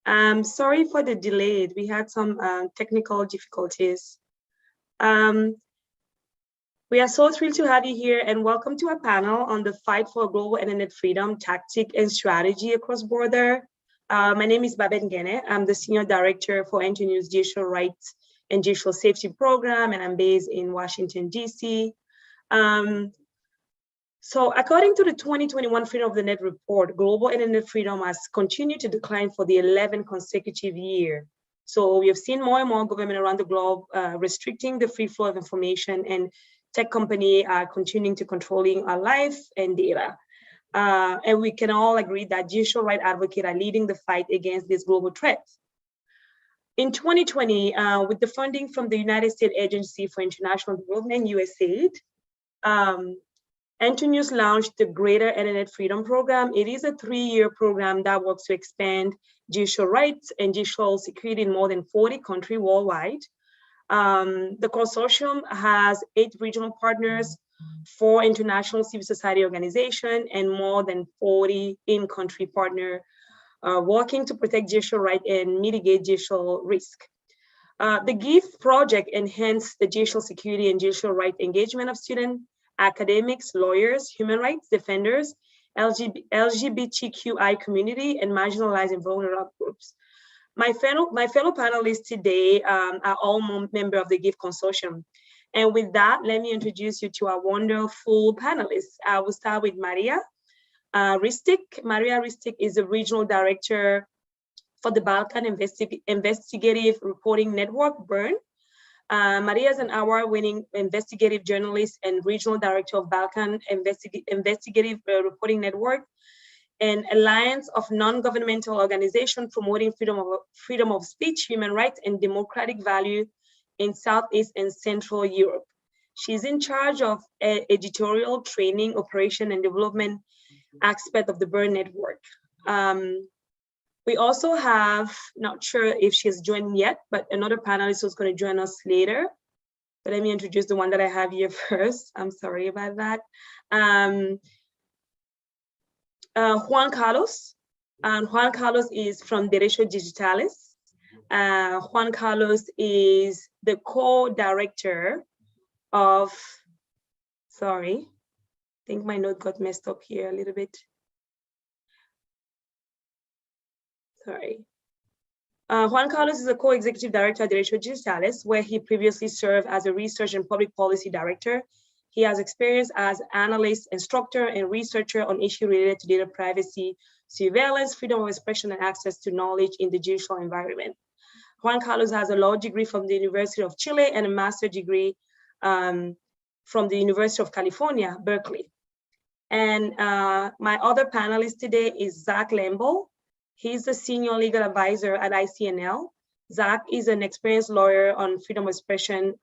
Sorry for the delay. We had some technical difficulties. We are so thrilled to have you here and welcome to our panel on the fight for global internet freedom, tactic and strategy across border. My name is Babette Ngene. I'm the Senior Director for NTNU's Digital Rights and Digital Safety Program, and I'm based in Washington, DC. So according to the 2021 Freedom of the Net report, global internet freedom has continued to decline for the 11th consecutive year. So we have seen more and more government around the globe restricting the free flow of information, and tech companies are continuing to controlling our life and data. And we can all agree that digital rights advocates are leading the fight against this global threat. In 2020, with the funding from the United States Agency for International Development, USAID, NTNU's launched the Greater Internet Freedom Program. It is a 3-year program that works to expand digital rights and digital security in more than 40 countries worldwide. The consortium has 8 regional partners, 4 international civil society organizations, and more than 40 in-country partners working to protect digital rights and mitigate digital risk. The GIFT project enhanced the digital security and digital rights engagement of students, academics, lawyers, human rights defenders, LGBTQI community, and marginalized and vulnerable groups. My fellow panelists today are all members of the GIFT Consortium. And with that, let me introduce you to our wonderful panelists. I will start with Maria Ristic. Maria Ristic is the Regional Director for the Balkan Investigative Reporting Network, BURN. Maria is an award-winning investigative journalist and regional director of Balkan Investigative Reporting Network, an alliance of non-governmental organizations promoting freedom of speech, human rights, and democratic value in Southeast and Central Europe. She's in charge of editorial training, operation, and development aspect of the BURN network. We also have, not sure if she's joined yet, but another panelist who's going to join us later. But let me introduce the one that I have here first. I'm sorry about that. Juan Carlos. Juan Carlos is from Derecho Digitales. Juan Carlos is the co-director of, sorry, I think my note got messed up here a little bit. Sorry. Juan Carlos is a co-executive director at Derecho Digitales, where he previously served as a research and public policy director. He has experience as analyst, instructor, and researcher on issues related to data privacy, surveillance, freedom of expression, and access to knowledge in the digital environment. Juan Carlos has a law degree from the University of Chile and a master's degree from the University of California, Berkeley. And my other panelist today is Zach Lamble. He's the senior legal advisor at ICNL. Zach is an experienced lawyer on freedom of expression.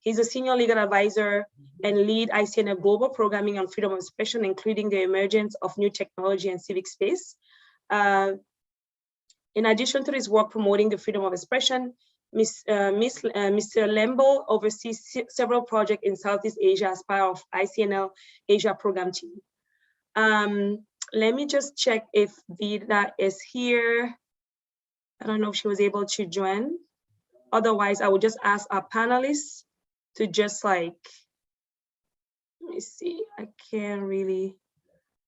He's a senior legal advisor and lead ICNL global programming on freedom of expression, including the emergence of new technology and civic space. In addition to his work promoting the freedom of expression, Mr. Lamble oversees several projects in Southeast Asia as part of ICNL Asia program team. Let me just check if Vida is here. I don't know if she was able to join. Otherwise, I would just ask our panelists to just like, let me see, I can't really,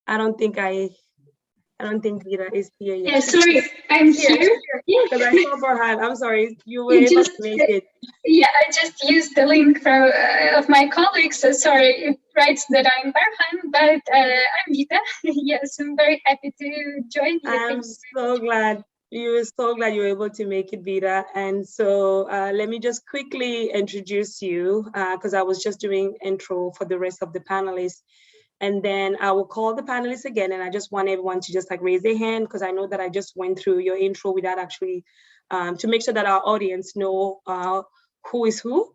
I don't think Vida is here yet. Yeah, sorry, I'm here. Because I saw Farhan, I'm sorry, you were able to make it. Yeah, I just used the link from of my colleagues, so sorry, it writes that I'm Farhan, but I'm Vita. Yes, I'm very happy to join you. I'm so glad. You were so glad you were able to make it, Vida. And so let me just quickly introduce you because I was just doing intro for the rest of the panelists. And then I will call the panelists again. And I just want everyone to just like raise their hand because I know that I just went through your intro without actually, to make sure that our audience know who is who.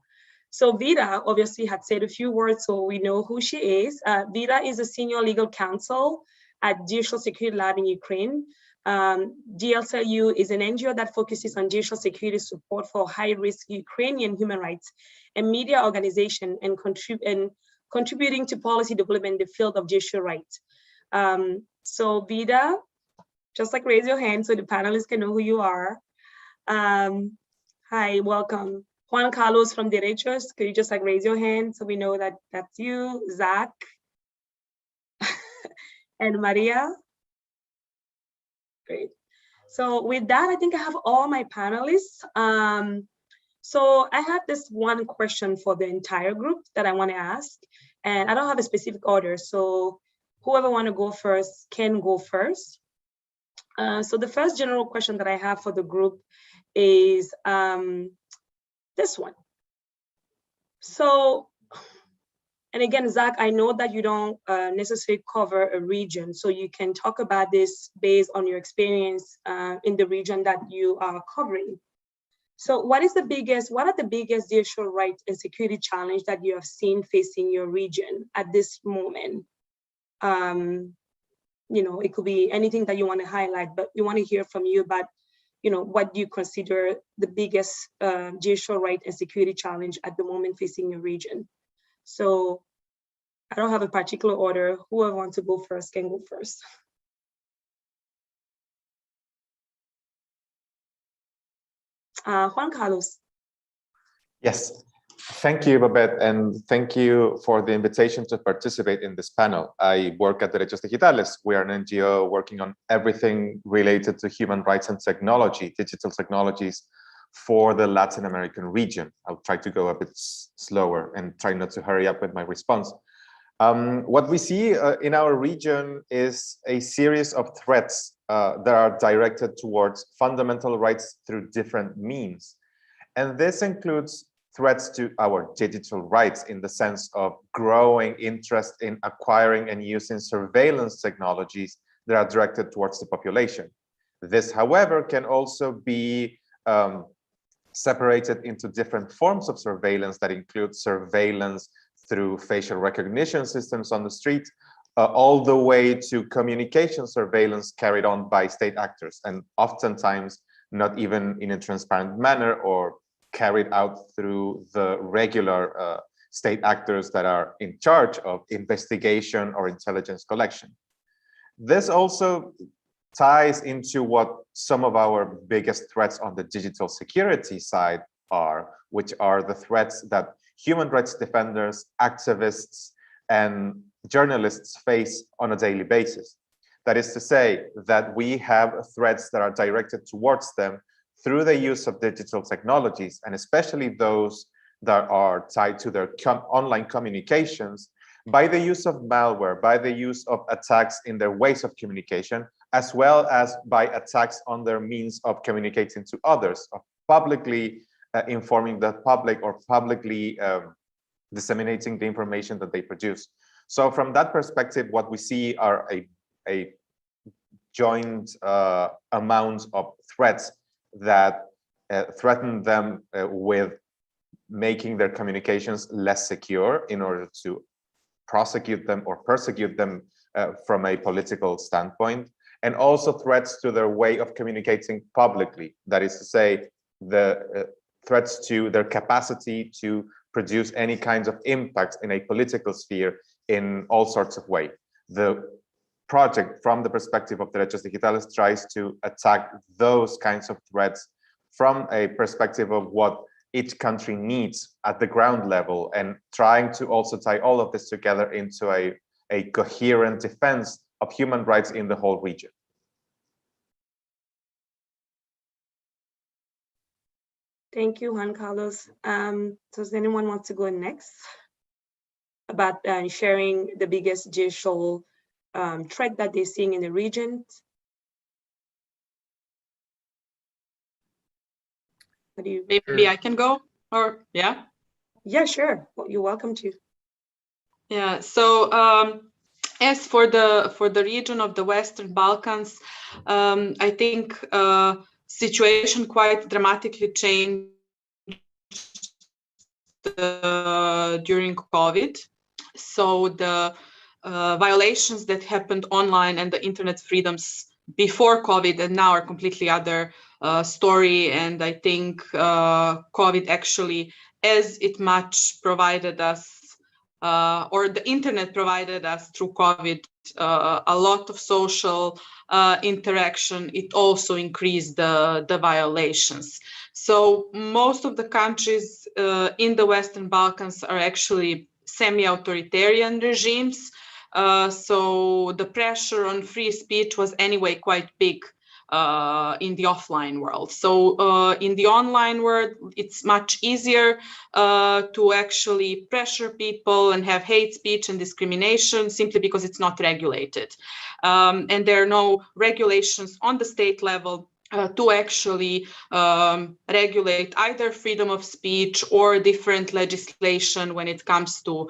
So Vida obviously had said a few words, so we know who she is. Vida is a senior legal counsel at Digital Security Lab in Ukraine. glclu is an NGO that focuses on digital security support for high-risk Ukrainian human rights and media organization and contributing to policy development in the field of digital rights. So Vida, just like raise your hand so the panelists can know who you are. Hi, welcome. Juan Carlos from Derechos, could you just like raise your hand so we know that that's you? Zach and Maria. Great. So with that, I think I have all my panelists. So I have this one question for the entire group that I want to ask, and I don't have a specific order. So whoever want to go first can go first. So the first general question that I have for the group is this one. So, and again, Zach, I know that you don't necessarily cover a region, so you can talk about this based on your experience in the region that you are covering. So what are the biggest digital rights and security challenge that you have seen facing your region at this moment? You know, it could be anything that you want to highlight, but we want to hear from you about, you know, what do you consider the biggest digital right and security challenge at the moment facing your region? So I don't have a particular order. Whoever wants to go first can go first. Juan Carlos. Yes, thank you, Babette, and thank you for the invitation to participate in this panel. I work at Derechos Digitales. We are an NGO working on everything related to human rights and technology, digital technologies for the Latin American region. I'll try to go a bit slower and try not to hurry up with my response. What we see in our region is a series of threats that are directed towards fundamental rights through different means. And this includes threats to our digital rights in the sense of growing interest in acquiring and using surveillance technologies that are directed towards the population. This, however, can also be separated into different forms of surveillance that include surveillance through facial recognition systems on the street, all the way to communication surveillance carried on by state actors, and oftentimes not even in a transparent manner or carried out through the regular state actors that are in charge of investigation or intelligence collection. This also ties into what some of our biggest threats on the digital security side are, which are the threats that human rights defenders, activists, and journalists face on a daily basis. That is to say that we have threats that are directed towards them through the use of digital technologies, and especially those that are tied to their online communications, by the use of malware, by the use of attacks in their ways of communication, as well as by attacks on their means of communicating to others, of publicly informing the public or publicly disseminating the information that they produce. So from that perspective, what we see are a joint amount of threats that threaten them with making their communications less secure in order to prosecute them or persecute them from a political standpoint, and also threats to their way of communicating publicly. That is to say, the threats to their capacity to produce any kinds of impact in a political sphere in all sorts of ways. The project, from the perspective of Derechos Digitales, tries to attack those kinds of threats from a perspective of what each country needs at the ground level, and trying to also tie all of this together into a coherent defense of human rights in the whole region. Thank you, Juan Carlos. Does anyone want to go next about sharing the biggest digital threat that they're seeing in the region? What do you? Maybe I can go, or yeah? Yeah, sure. Well, you're welcome to. Yeah. So as for the region of the Western Balkans, I think situation quite dramatically changed during COVID. So the violations that happened online and the internet freedoms before COVID and now are completely other story. And I think COVID actually, as it much provided us, or the internet provided us through COVID, a lot of social interaction, it also increased the violations. So most of the countries in the Western Balkans are actually semi-authoritarian regimes. So the pressure on free speech was anyway quite big in the offline world. So in the online world, it's much easier to actually pressure people and have hate speech and discrimination simply because it's not regulated. And there are no regulations on the state level to actually regulate either freedom of speech or different legislation when it comes to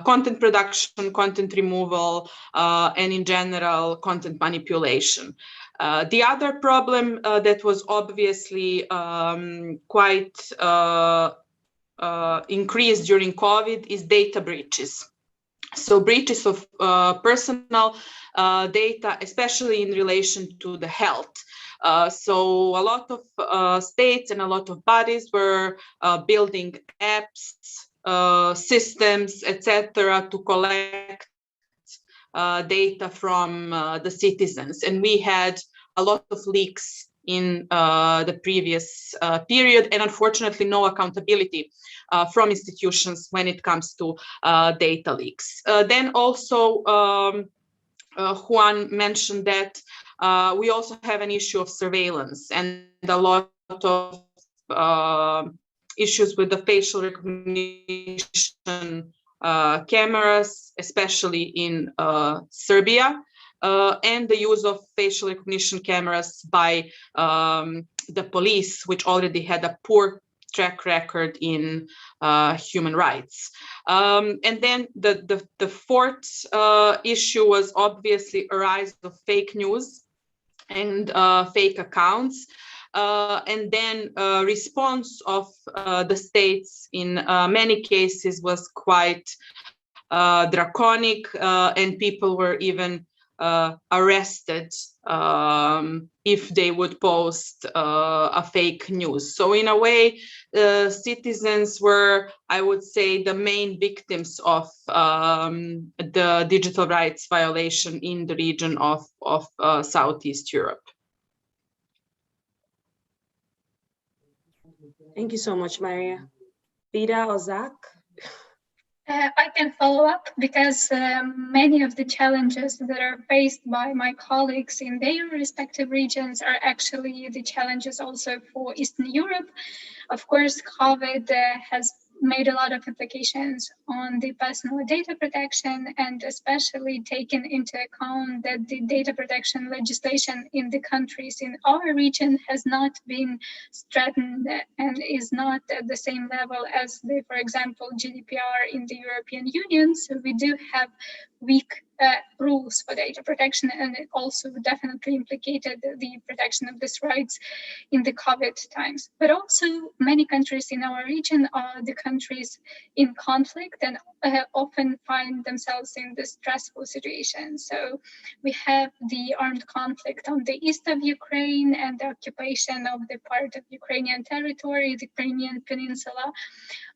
content production, content removal, and in general, content manipulation. The other problem that was obviously quite increased during COVID is data breaches. So breaches of personal data, especially in relation to the health. So a lot of states and a lot of bodies were building apps, systems, etc., to collect data from the citizens. And we had a lot of leaks in the previous period, and unfortunately no accountability from institutions when it comes to data leaks. Then also Juan mentioned that we also have an issue of surveillance and a lot of issues with the facial recognition cameras, especially in Serbia, and the use of facial recognition cameras by the police, which already had a poor track record in human rights. And then the fourth issue was obviously a rise of fake news and fake accounts. And then response of the states in many cases was quite draconic, and people were even arrested if they would post a fake news. So in a way, citizens were, I would say, the main victims of the digital rights violation in the region of Southeast Europe. Thank you so much, Maria. Vida or Zach? I can follow up because many of the challenges that are faced by my colleagues in their respective regions are actually the challenges also for Eastern Europe. Of course, COVID has made a lot of implications on the personal data protection, and especially taken into account that the data protection legislation in the countries in our region has not been strengthened and is not at the same level as the, for example, GDPR in the European Union. So we do have weak rules for data protection, and it also definitely implicated the protection of these rights in the COVID times. But also many countries in our region are the countries in conflict and often find themselves in this stressful situation. So we have the armed conflict on the east of Ukraine and the occupation of the part of Ukrainian territory, the Crimean Peninsula.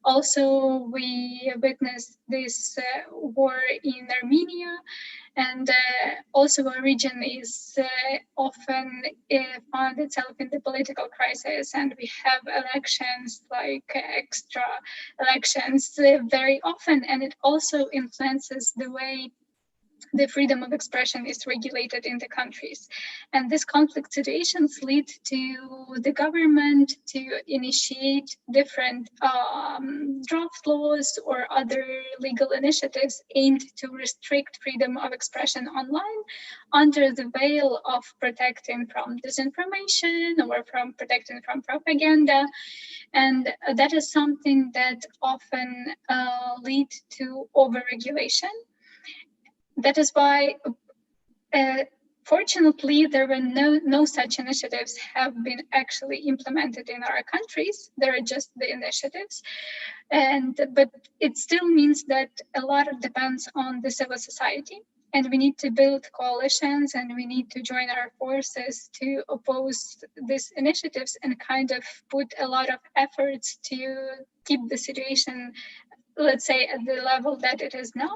Also, we witnessed this war in Armenia, and also our region is often found itself in the political crisis, and we have elections, like extra elections very often, and it also influences the way the freedom of expression is regulated in the countries. And these conflict situations lead to the government to initiate different draft laws or other legal initiatives aimed to restrict freedom of expression online under the veil of protecting from disinformation or from protecting from propaganda. And that is something that often leads to overregulation. That is why, fortunately, there were no such initiatives have been actually implemented in our countries. There are just the initiatives, but it still means that a lot depends on the civil society, and we need to build coalitions, and we need to join our forces to oppose these initiatives and kind of put a lot of efforts to keep the situation let's say, at the level that it is now.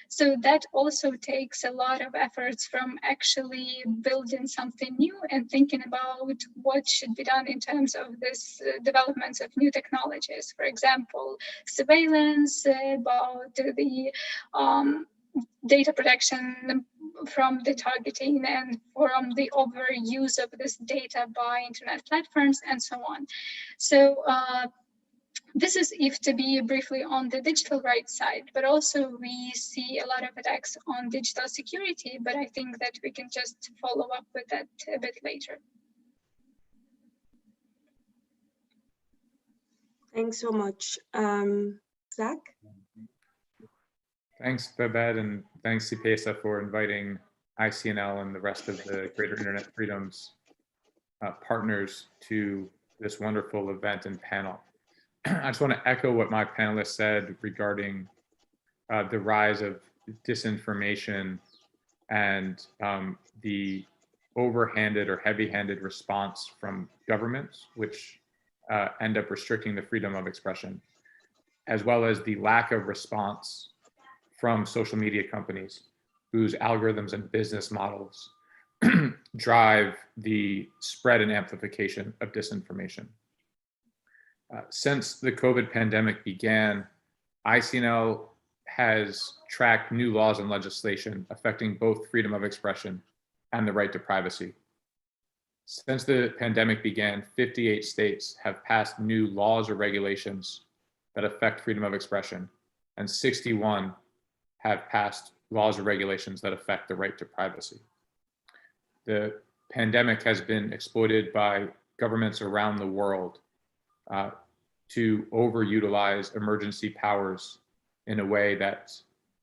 So that also takes a lot of efforts from actually building something new and thinking about what should be done in terms of this developments of new technologies. For example, surveillance, about the data protection from the targeting and from the overuse of this data by internet platforms and so on. So this is if to be briefly on the digital rights side, but also we see a lot of attacks on digital security, but I think that we can just follow up with that a bit later. Thanks so much. Zach? Thanks, Babette, and thanks, CPESA, for inviting ICNL and the rest of the Greater Internet Freedoms partners to this wonderful event and panel. I just want to echo what my panelists said regarding the rise of disinformation and the overhanded or heavy-handed response from governments, which end up restricting the freedom of expression, as well as the lack of response from social media companies whose algorithms and business models drive the spread and amplification of disinformation. Since the COVID pandemic began, ICNL has tracked new laws and legislation affecting both freedom of expression and the right to privacy. Since the pandemic began, 58 states have passed new laws or regulations that affect freedom of expression, and 61 have passed laws or regulations that affect the right to privacy. The pandemic has been exploited by governments around the world to overutilize emergency powers in a way that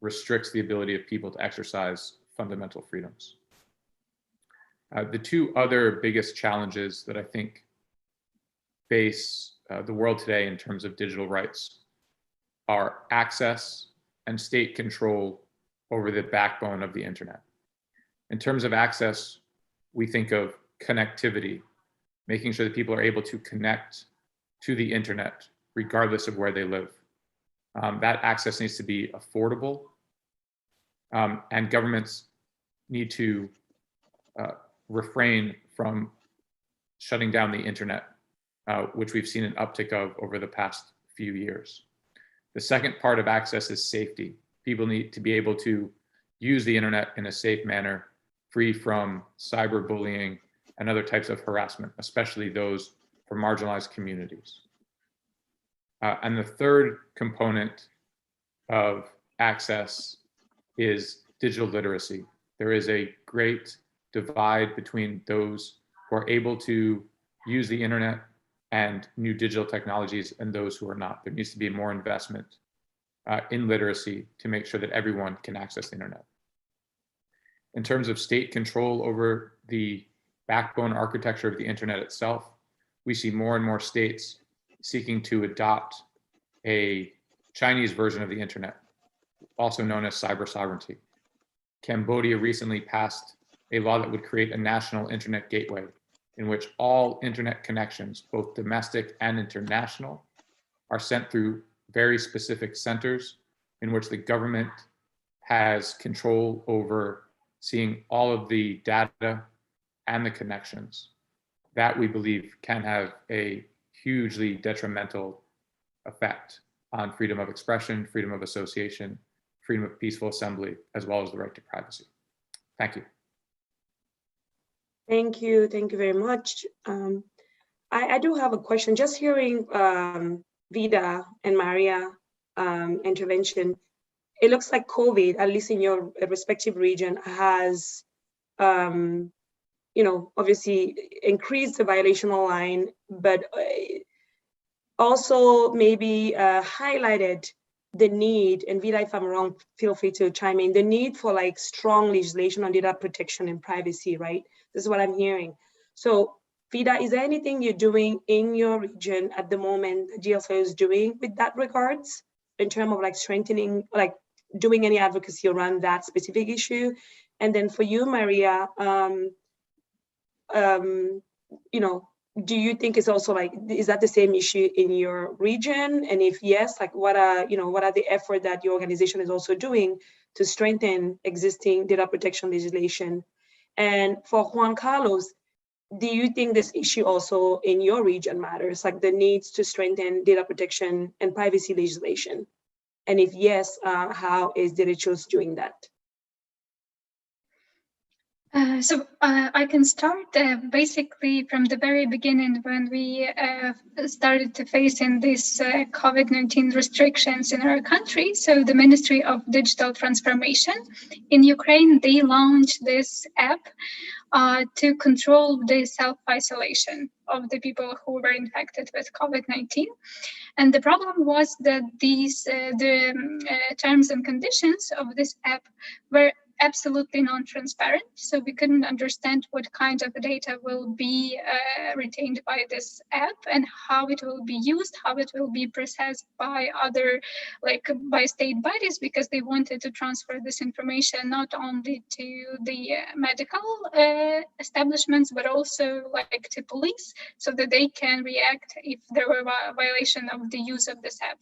restricts the ability of people to exercise fundamental freedoms. The two other biggest challenges that I think face the world today in terms of digital rights are access and state control over the backbone of the internet. In terms of access, we think of connectivity, making sure that people are able to connect to the internet regardless of where they live. That access needs to be affordable, and governments need to refrain from shutting down the internet, which we've seen an uptick of over the past few years. The second part of access is safety. People need to be able to use the internet in a safe manner, free from cyberbullying and other types of harassment, especially those for marginalized communities. And the third component of access is digital literacy. There is a great divide between those who are able to use the internet and new digital technologies and those who are not. There needs to be more investment in literacy to make sure that everyone can access the internet. In terms of state control over the backbone architecture of the internet itself, we see more and more states seeking to adopt a Chinese version of the internet, also known as cyber sovereignty. Cambodia recently passed a law that would create a national internet gateway in which all internet connections, both domestic and international, are sent through very specific centers in which the government has control over seeing all of the data and the connections. That we believe can have a hugely detrimental effect on freedom of expression, freedom of association, freedom of peaceful assembly, as well as the right to privacy. Thank you. Thank you very much. I do have a question. Just hearing Vida and Maria intervention, it looks like COVID, at least in your respective region, has obviously increased the violational line, but also maybe highlighted the need, and Vida, if I'm wrong, feel free to chime in, the need for like strong legislation on data protection and privacy, right? This is what I'm hearing. So Vida, is there anything you're doing in your region at the moment that GLClu is doing with that regards in terms of like strengthening, like doing any advocacy around that specific issue? And then for you, Maria, do you think it's also like, is that the same issue in your region? And if yes, like what are the effort that your organization is also doing to strengthen existing data protection legislation? And for Juan Carlos, do you think this issue also in your region matters, like the needs to strengthen data protection and privacy legislation? And if yes, how is DataCho's doing that? I can start basically from the very beginning when we started to face in these COVID-19 restrictions in our country. So the Ministry of Digital Transformation in Ukraine, they launched this app to control the self-isolation of the people who were infected with COVID-19. And the problem was that the terms and conditions of this app were absolutely non-transparent. So we couldn't understand what kind of data will be retained by this app and how it will be used, how it will be processed by other, like by state bodies, because they wanted to transfer this information not only to the medical establishments, but also like to police, so that they can react if there were a violation of the use of this app.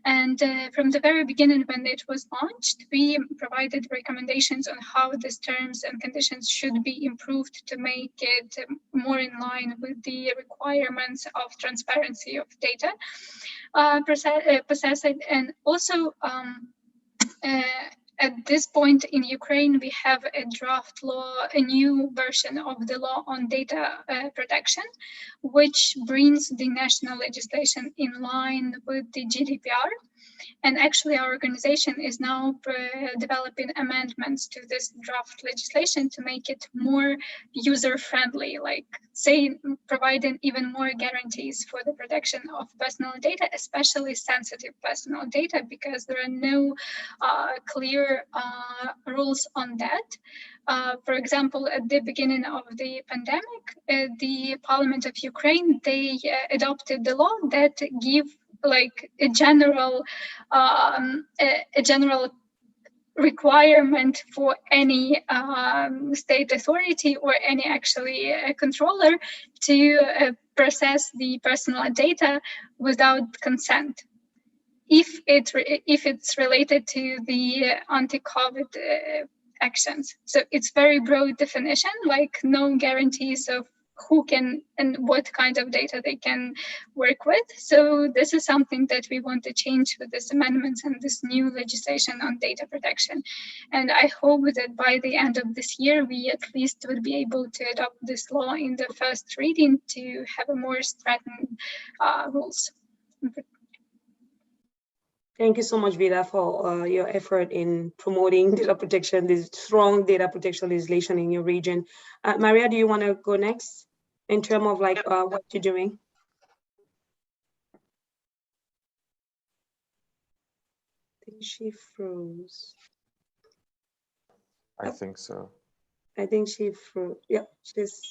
And from the very beginning, when it was launched, we provided recommendations on how these terms and conditions should be improved to make it more in line with the requirements of transparency of data processing. And also, at this point in Ukraine, we have a draft law, a new version of the law on data protection, which brings the national legislation in line with the GDPR. And actually, our organization is now developing amendments to this draft legislation to make it more user-friendly, like say, providing even more guarantees for the protection of personal data, especially sensitive personal data, because there are no clear rules on that. For example, at the beginning of the pandemic, the Parliament of Ukraine, they adopted the law that give like a general requirement for any state authority or any actually controller to process the personal data without consent, if it's related to the anti-COVID actions. So it's very broad definition, like no guarantees of who can and what kind of data they can work with. So this is something that we want to change with this amendments and this new legislation on data protection. And I hope that by the end of this year, we at least will be able to adopt this law in the first reading to have a more stringent rules. Thank you so much, Vida, for your effort in promoting data protection, this strong data protection legislation in your region. Maria, do you want to go next in terms of like what you're doing? I think she froze. I think so. I think she froze. Yeah, she's.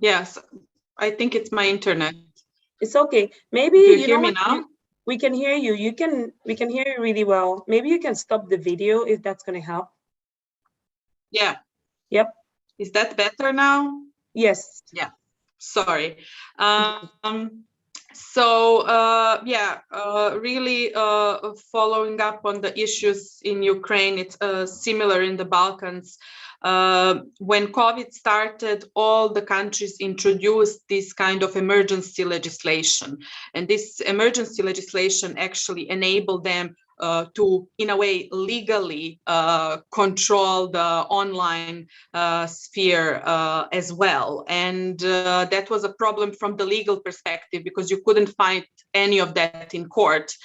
Yes, I think it's my internet. It's okay. Maybe do you hear me now? We can hear you. We can hear you really well. Maybe you can stop the video if that's going to help. Yeah. Yep. Is that better now? Yes. Yeah. Sorry. Really following up on the issues in Ukraine, it's similar in the Balkans. When COVID started, all the countries introduced this kind of emergency legislation. And this emergency legislation actually enabled them to, in a way, legally control the online sphere as well. And that was a problem from the legal perspective, because you couldn't find any of that in court,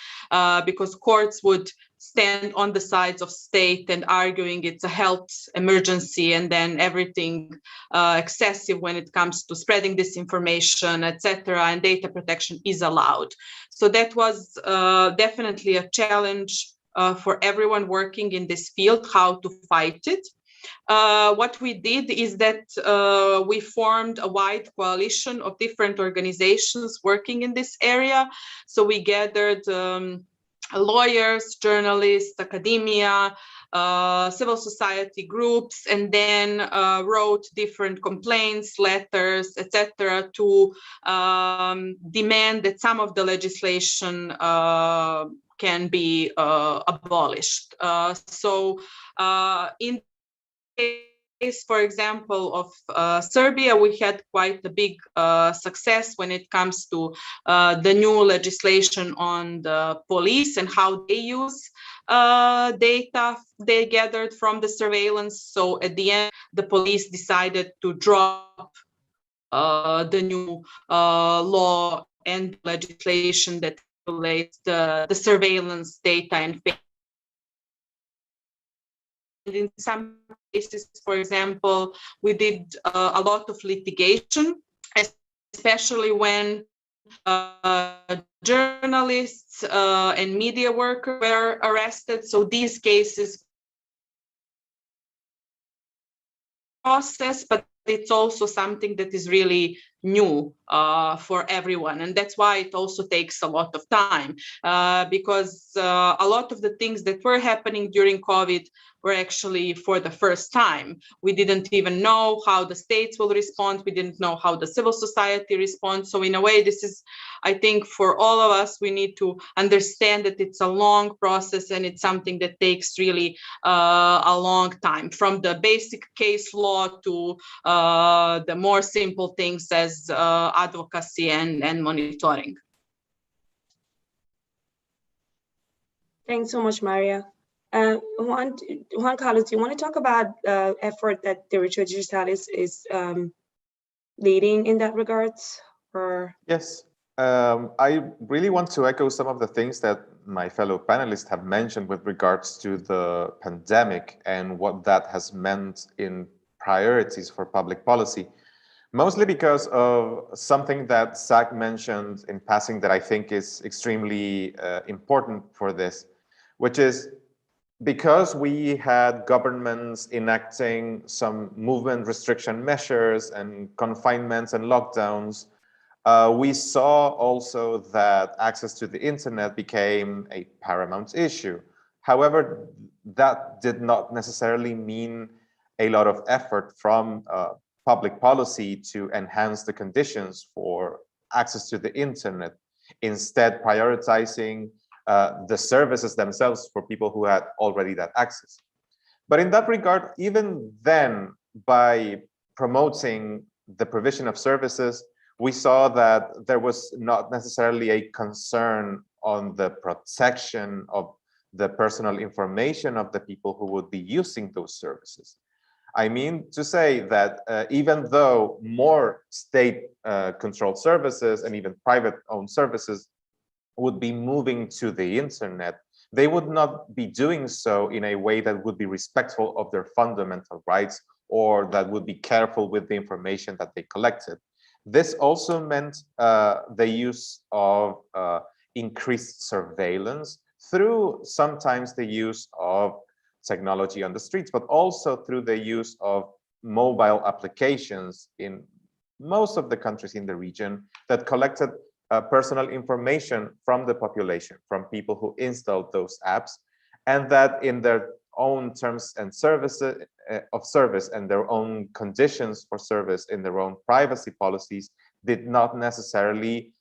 because courts would stand on the sides of state and arguing it's a health emergency, and then everything excessive when it comes to spreading disinformation, etc., and data protection is allowed. So that was definitely a challenge for everyone working in this field, how to fight it. What we did is that we formed a wide coalition of different organizations working in this area. So we gathered lawyers, journalists, academia, civil society groups, and then wrote different complaints, letters, etc., to demand that some of the legislation can be abolished. So in case, for example, of Serbia, we had quite a big success when it comes to the new legislation on the police and how they use data they gathered from the surveillance. So at the end, the police decided to drop the new law and legislation that regulates the surveillance data and in some cases, for example, we did a lot of litigation, especially when journalists and media workers were arrested. So these cases process, but it's also something that is really new for everyone, and that's why it also takes a lot of time because a lot of the things that were happening during COVID were actually for the first time. We didn't even know how the states will respond. We didn't know how the civil society responds. So in a way, this is, I think, for all of us, we need to understand that it's a long process and it's something that takes really a long time, from the basic case law to the more simple things as advocacy and monitoring. Thanks so much, Maria. Juan Carlos, do you want to talk about the effort that the Retro Digitalis is leading in that regards? Or Yes, I really want to echo some of the things that my fellow panelists have mentioned with regards to the pandemic and what that has meant in priorities for public policy. Mostly because of something that Zach mentioned in passing that I think is extremely important for this, which is because we had governments enacting some movement restriction measures and confinements and lockdowns, we saw also that access to the internet became a paramount issue. However, that did not necessarily mean a lot of effort from public policy to enhance the conditions for access to the internet, instead prioritizing the services themselves for people who had already that access. But in that regard, even then, by promoting the provision of services, we saw that there was not necessarily a concern on the protection of the personal information of the people who would be using those services. I mean to say that even though more state-controlled services and even private-owned services would be moving to the internet, they would not be doing so in a way that would be respectful of their fundamental rights or that would be careful with the information that they collected. This also meant the use of increased surveillance through sometimes the use of technology on the streets, but also through the use of mobile applications in most of the countries in the region that collected personal information from the population, from people who installed those apps, and that in their own terms and services of service and their own conditions for service in their own privacy policies did not necessarily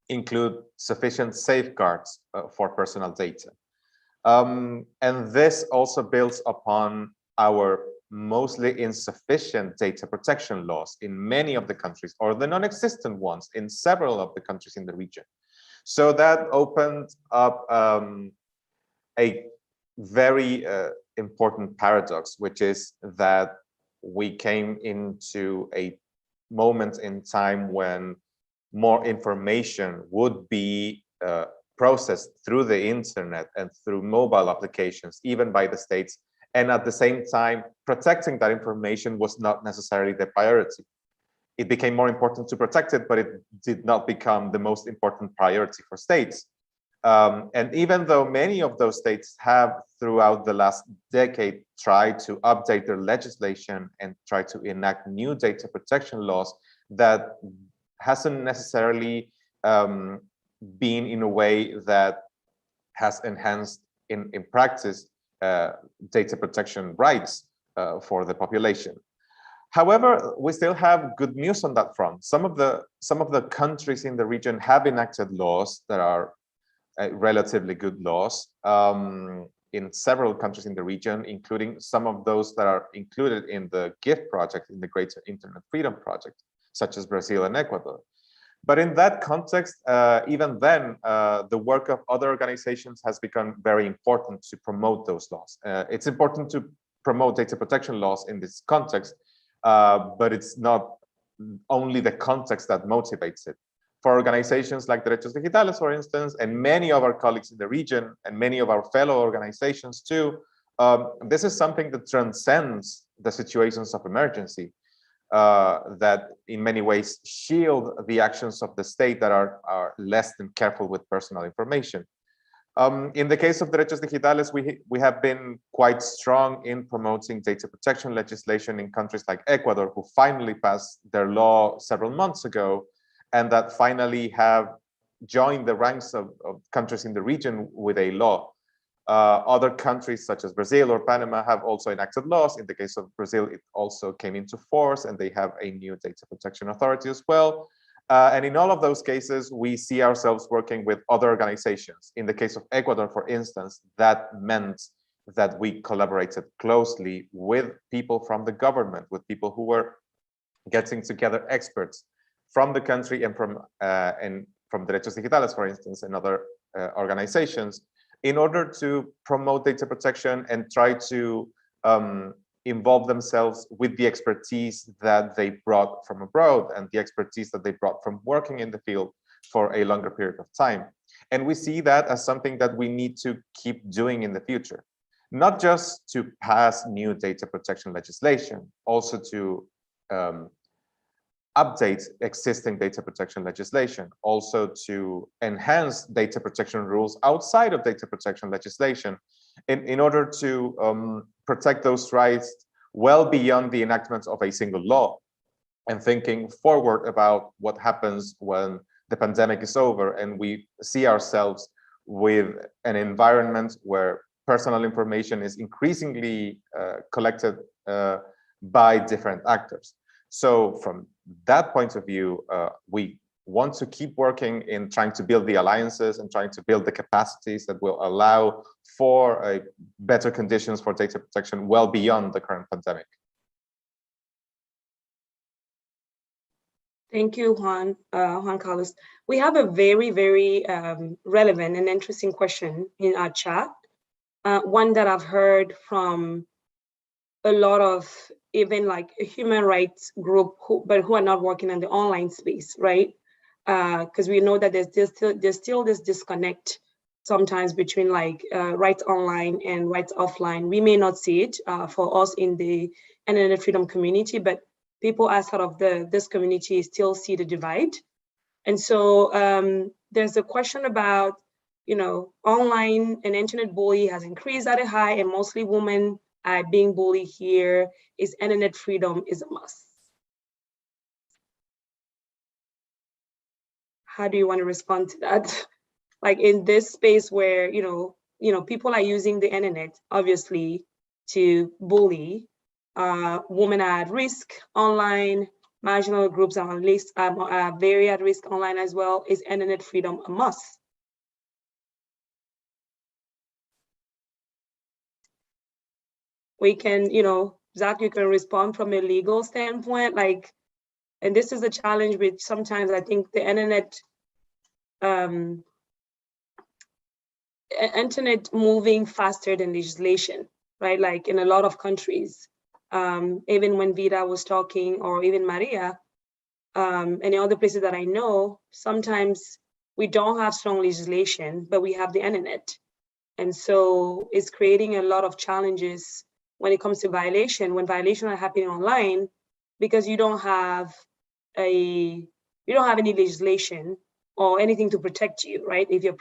include sufficient safeguards for personal data. And this also builds upon our mostly insufficient data protection laws in many of the countries, or the non-existent ones in several of the countries in the region. So that opened up a very important paradox, which is that we came into a moment in time when more information would be processed through the internet and through mobile applications, even by the states. And at the same time, protecting that information was not necessarily the priority. It became more important to protect it, but it did not become the most important priority for states. And even though many of those states have, throughout the last decade, tried to update their legislation and try to enact new data protection laws, that hasn't necessarily been in a way that has enhanced in practice data protection rights for the population. However, we still have good news on that front. Some of the countries in the region have enacted laws that are relatively good laws in several countries in the region, including some of those that are included in the GIFT project, in the Greater Internet Freedom Project, such as Brazil and Ecuador. But in that context, even then, the work of other organizations has become very important to promote those laws. It's important to promote data protection laws in this context, but it's not only the context that motivates it. For organizations like Derechos Digitales, for instance, and many of our colleagues in the region, and many of our fellow organizations too, this is something that transcends the situations of emergency, that in many ways shield the actions of the state that are less than careful with personal information. In the case of Derechos Digitales, we have been quite strong in promoting data protection legislation in countries like Ecuador, who finally passed their law several months ago, and that finally have joined the ranks of countries in the region with a law. Other countries such as Brazil or Panama have also enacted laws. In the case of Brazil, it also came into force, and they have a new data protection authority as well. And in all of those cases, we see ourselves working with other organizations. In the case of Ecuador, for instance, that meant that we collaborated closely with people from the government, with people who were getting together experts from the country and from Derechos Digitales, for instance, and other organizations, in order to promote data protection and try to involve themselves with the expertise that they brought from abroad and the expertise that they brought from working in the field for a longer period of time. And we see that as something that we need to keep doing in the future, not just to pass new data protection legislation, also to update existing data protection legislation, also to enhance data protection rules outside of data protection legislation in order to protect those rights well beyond the enactment of a single law, and thinking forward about what happens when the pandemic is over and we see ourselves with an environment where personal information is increasingly collected by different actors. So from that point of view, we want to keep working in trying to build the alliances and trying to build the capacities that will allow for better conditions for data protection well beyond the current pandemic. Thank you, Juan Carlos. We have a very, very relevant and interesting question in our chat. One that I've heard from a lot of even like a human rights group, but who are not working in the online space, right? Because we know that there's still this disconnect sometimes between like rights online and rights offline. We may not see it for us in the internet freedom community, but people outside of this community still see the divide. And so there's a question about, you know, online and internet bullying has increased at a high, and mostly women are being bullied here. Is internet freedom is a must? How do you want to respond to that? Like in this space where, you know, people are using the internet, obviously, to bully. Women are at risk online. Marginal groups are very at risk online as well. Is internet freedom a must? We can, you know, Zach, you can respond from a legal standpoint, like, and this is a challenge with sometimes I think the internet moving faster than legislation, right? Like in a lot of countries, even when Vida was talking, or even Maria, any other places that I know, sometimes we don't have strong legislation, but we have the internet. And so it's creating a lot of challenges when it comes to violation, when violations are happening online, because you don't have any legislation or anything to protect you, right? If you've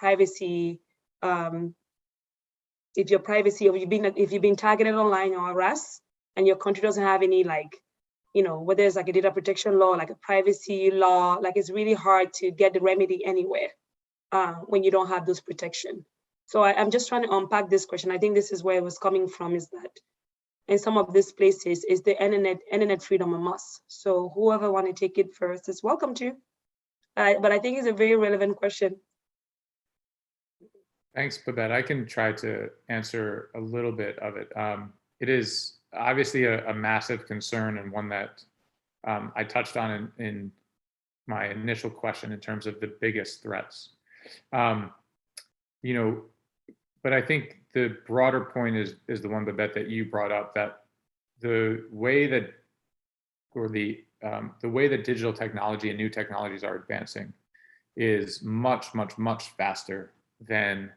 been targeted online or harassed, and your country doesn't have any, like, you know, whether it's like a data protection law, like a privacy law, like it's really hard to get the remedy anywhere when you don't have those protection. So I'm just trying to unpack this question. I think this is where it was coming from, is that in some of these places, is the internet freedom a must? So whoever want to take it first is welcome to. But I think it's a very relevant question. Thanks, Babette. I can try to answer a little bit of it. It is obviously a massive concern, and one that I touched on in my initial question in terms of the biggest threats. You know, but I think the broader point is the one, Babette, that you brought up, that the way that, or the way that digital technology and new technologies are advancing is much faster than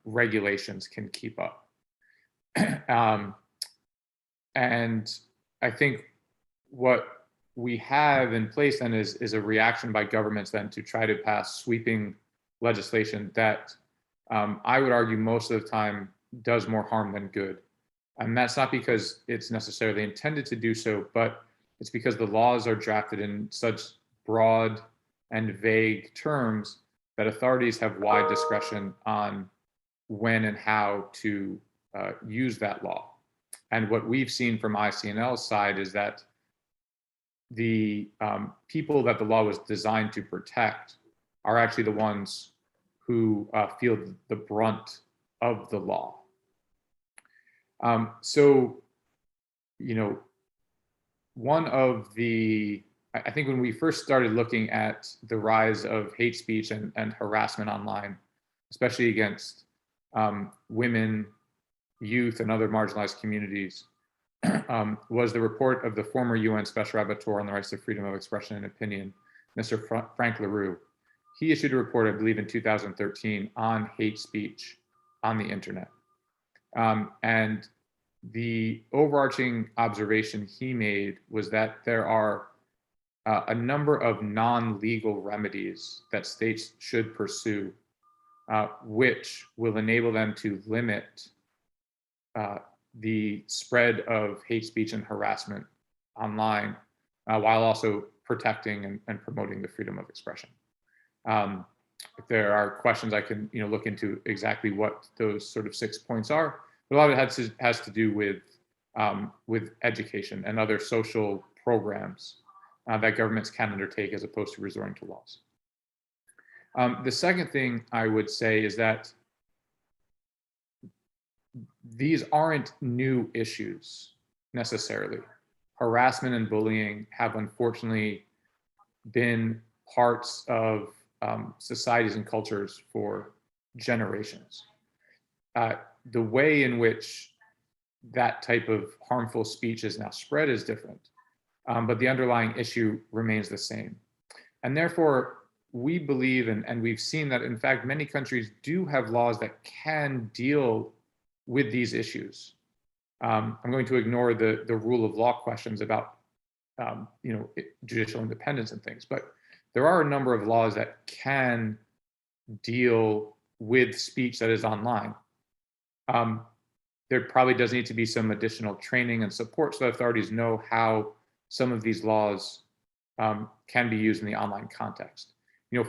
regulations can keep up. And I think what we have in place then is a reaction by governments then to try to pass sweeping legislation that I would argue most of the time does more harm than good. And that's not because it's necessarily intended to do so, but it's because the laws are drafted in such broad and vague terms that authorities have wide discretion on when and how to use that law. And what we've seen from ICNL's side is that the people that the law was designed to protect are actually the ones who feel the brunt of the law. So, you know, one of the, I think when we first started looking at the rise of hate speech and harassment online, especially against women, youth, and other marginalized communities, was the report of the former UN Special Rapporteur on the rights to freedom of expression and opinion, Mr. Frank LaRue. He issued a report, I believe in 2013, on hate speech on the internet. And the overarching observation he made was that there are a number of non-legal remedies that states should pursue, which will enable them to limit the spread of hate speech and harassment online, while also protecting and promoting the freedom of expression. If there are questions, I can look into exactly what those sort of 6 points are. But a lot of it has to do with education and other social programs that governments can undertake as opposed to resorting to laws. The second thing I would say is that these aren't new issues necessarily. Harassment and bullying have unfortunately been parts of societies and cultures for generations. The way in which that type of harmful speech is now spread is different, but the underlying issue remains the same. And therefore, we believe, and we've seen that in fact, many countries do have laws that can deal with these issues. I'm going to ignore the rule of law questions about judicial independence and things, but there are a number of laws that can deal with speech that is online. There probably does need to be some additional training and support so that authorities know how some of these laws can be used in the online context.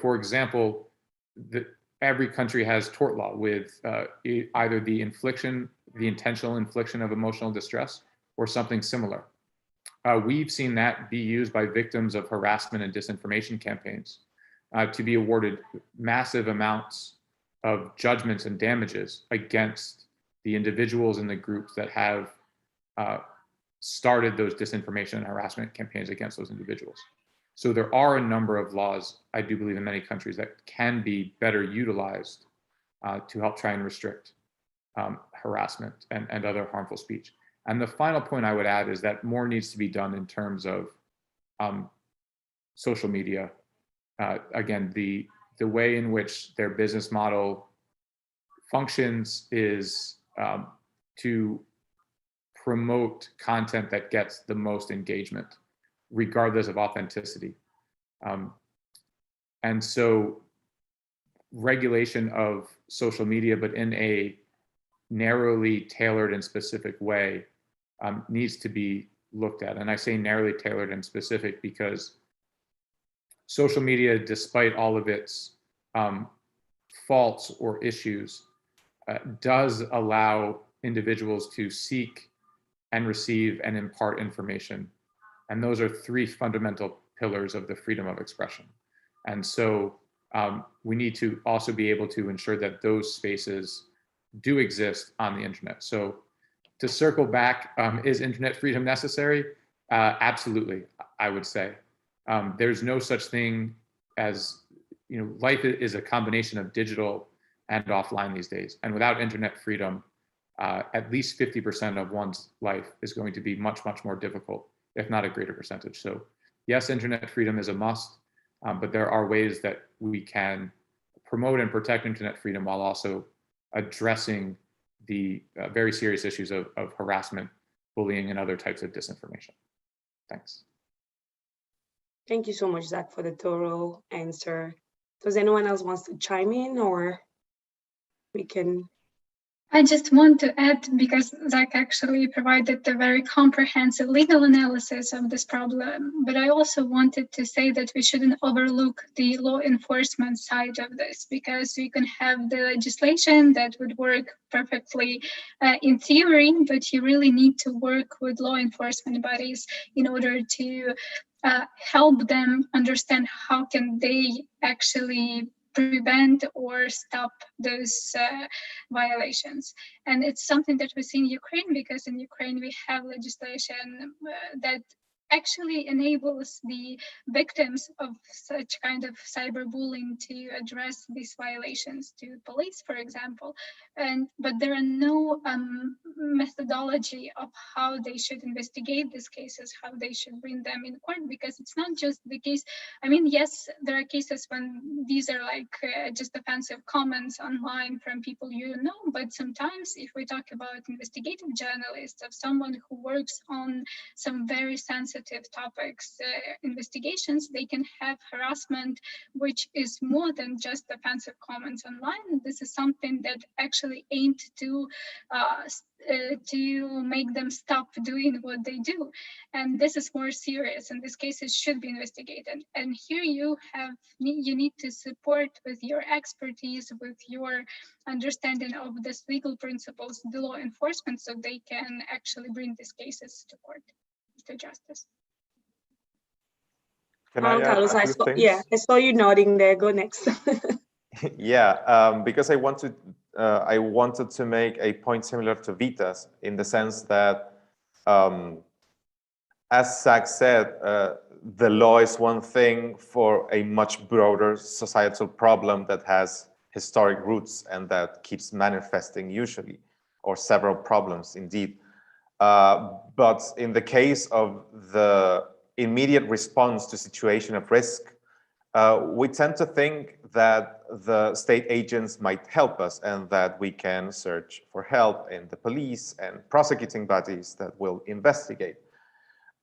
For example, every country has tort law with either the intentional infliction of emotional distress or something similar. We've seen that be used by victims of harassment and disinformation campaigns to be awarded massive amounts of judgments and damages against the individuals and the groups that have started those disinformation and harassment campaigns against those individuals. So there are a number of laws, I do believe, in many countries that can be better utilized to help try and restrict harassment and other harmful speech. And the final point I would add is that more needs to be done in terms of social media. Again, the way in which their business model functions is to promote content that gets the most engagement, regardless of authenticity. And so regulation of social media, but in a narrowly tailored and specific way, needs to be looked at. And I say narrowly tailored and specific because social media, despite all of its faults or issues, does allow individuals to seek and receive and impart information. And those are three fundamental pillars of the freedom of expression. And so we need to also be able to ensure that those spaces do exist on the internet. So to circle back, is internet freedom necessary? Absolutely, I would say. There's no such thing as, life is a combination of digital and offline these days. And without internet freedom, at least 50% of one's life is going to be much, much more difficult, if not a greater percentage. So yes, internet freedom is a must, but there are ways that we can promote and protect internet freedom while also addressing the very serious issues of harassment, bullying, and other types of disinformation. Thanks. Thank you so much, Zach, for the thorough answer. Does anyone else wants to chime in, or we can? I just want to add, because Zach actually provided a very comprehensive legal analysis of this problem, but I also wanted to say that we shouldn't overlook the law enforcement side of this, because you can have the legislation that would work perfectly in theory, but you really need to work with law enforcement bodies in order to help them understand how can they actually prevent or stop those violations. And it's something that we see in Ukraine, because in Ukraine we have legislation that actually enables the victims of such kind of cyberbullying to address these violations to police, for example. But there are no methodology of how they should investigate these cases, how they should bring them in court, because it's not just the case. I mean, yes, there are cases when these are like just offensive comments online from people you know, but sometimes if we talk about investigative journalists, of someone who works on some very sensitive topics, investigations, they can have harassment, which is more than just offensive comments online. This is something that actually aimed to make them stop doing what they do. And this is more serious, and these cases should be investigated. And here you need to support with your expertise, with your understanding of these legal principles, the law enforcement, so they can actually bring these cases to court, to justice. Can I add Carlos, a few things? yeah, I saw you nodding there. Go next. Yeah, because I wanted to make a point similar to Vita's, in the sense that, as Zach said, the law is one thing for a much broader societal problem that has historic roots and that keeps manifesting usually, or several problems indeed. But in the case of the immediate response to situation of risk, we tend to think that the state agents might help us and that we can search for help in the police and prosecuting bodies that will investigate.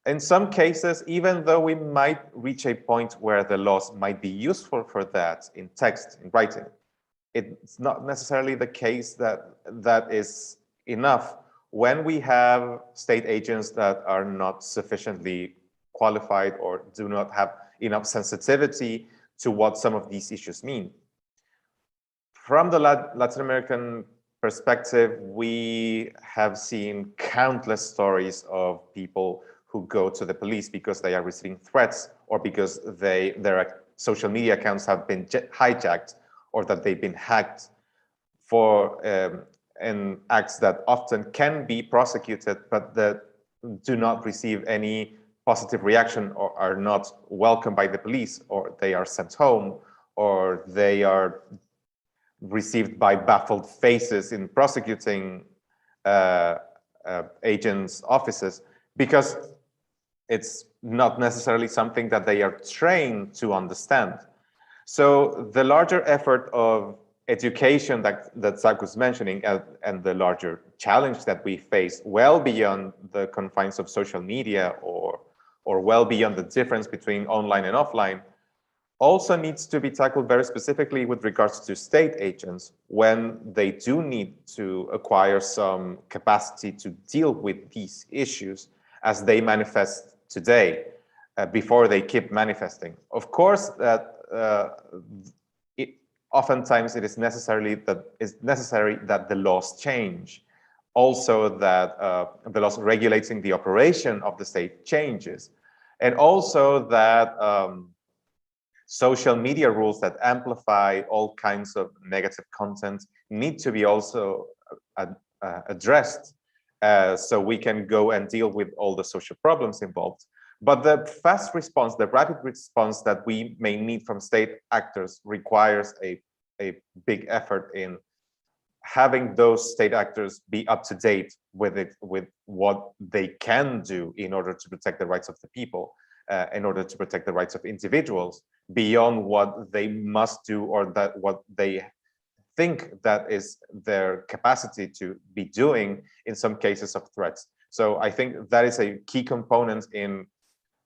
In some cases, even though we might reach a point where the laws might be useful for that in text, in writing, it's not necessarily the case that that is enough when we have state agents that are not sufficiently qualified or do not have enough sensitivity to what some of these issues mean. From the Latin American perspective, we have seen countless stories of people who go to the police because they are receiving threats, or because their social media accounts have been hijacked, or that they've been hacked, for and acts that often can be prosecuted, but that do not receive any positive reaction, or are not welcomed by the police, or they are sent home, or they are received by baffled faces in prosecuting agents' offices, because it's not necessarily something that they are trained to understand. So the larger effort of education that Zach was mentioning, and the larger challenge that we face, well beyond the confines of social media, or well beyond the difference between online and offline, also needs to be tackled very specifically with regards to state agents when they do need to acquire some capacity to deal with these issues as they manifest today, before they keep manifesting. Of course, that oftentimes it is necessary that the laws change. Also that the laws regulating the operation of the state changes. And also that social media rules that amplify all kinds of negative content need to be also addressed so we can go and deal with all the social problems involved. But the fast response, the rapid response that we may need from state actors requires a big effort in having those state actors be up to date with what they can do in order to protect the rights of the people, in order to protect the rights of individuals beyond what they must do or that what they think that is their capacity to be doing in some cases of threats. So I think that is a key component in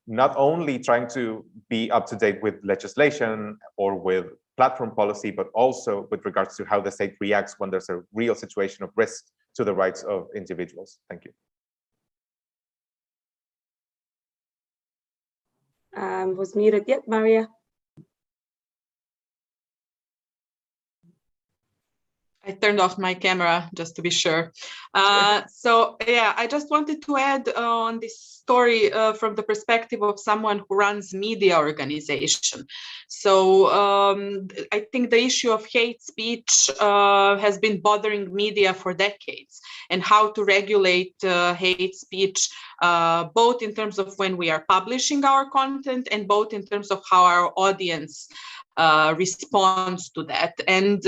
not only trying to be up to date with legislation or with platform policy, but also with regards to how the state reacts when there's a real situation of risk to the rights of individuals. Thank you. Was muted yet, Maria? I turned off my camera just to be sure. So yeah, I just wanted to add on this story from the perspective of someone who runs media organization. So I think the issue of hate speech has been bothering media for decades, and how to regulate hate speech, both in terms of when we are publishing our content and both in terms of how our audience responds to that. And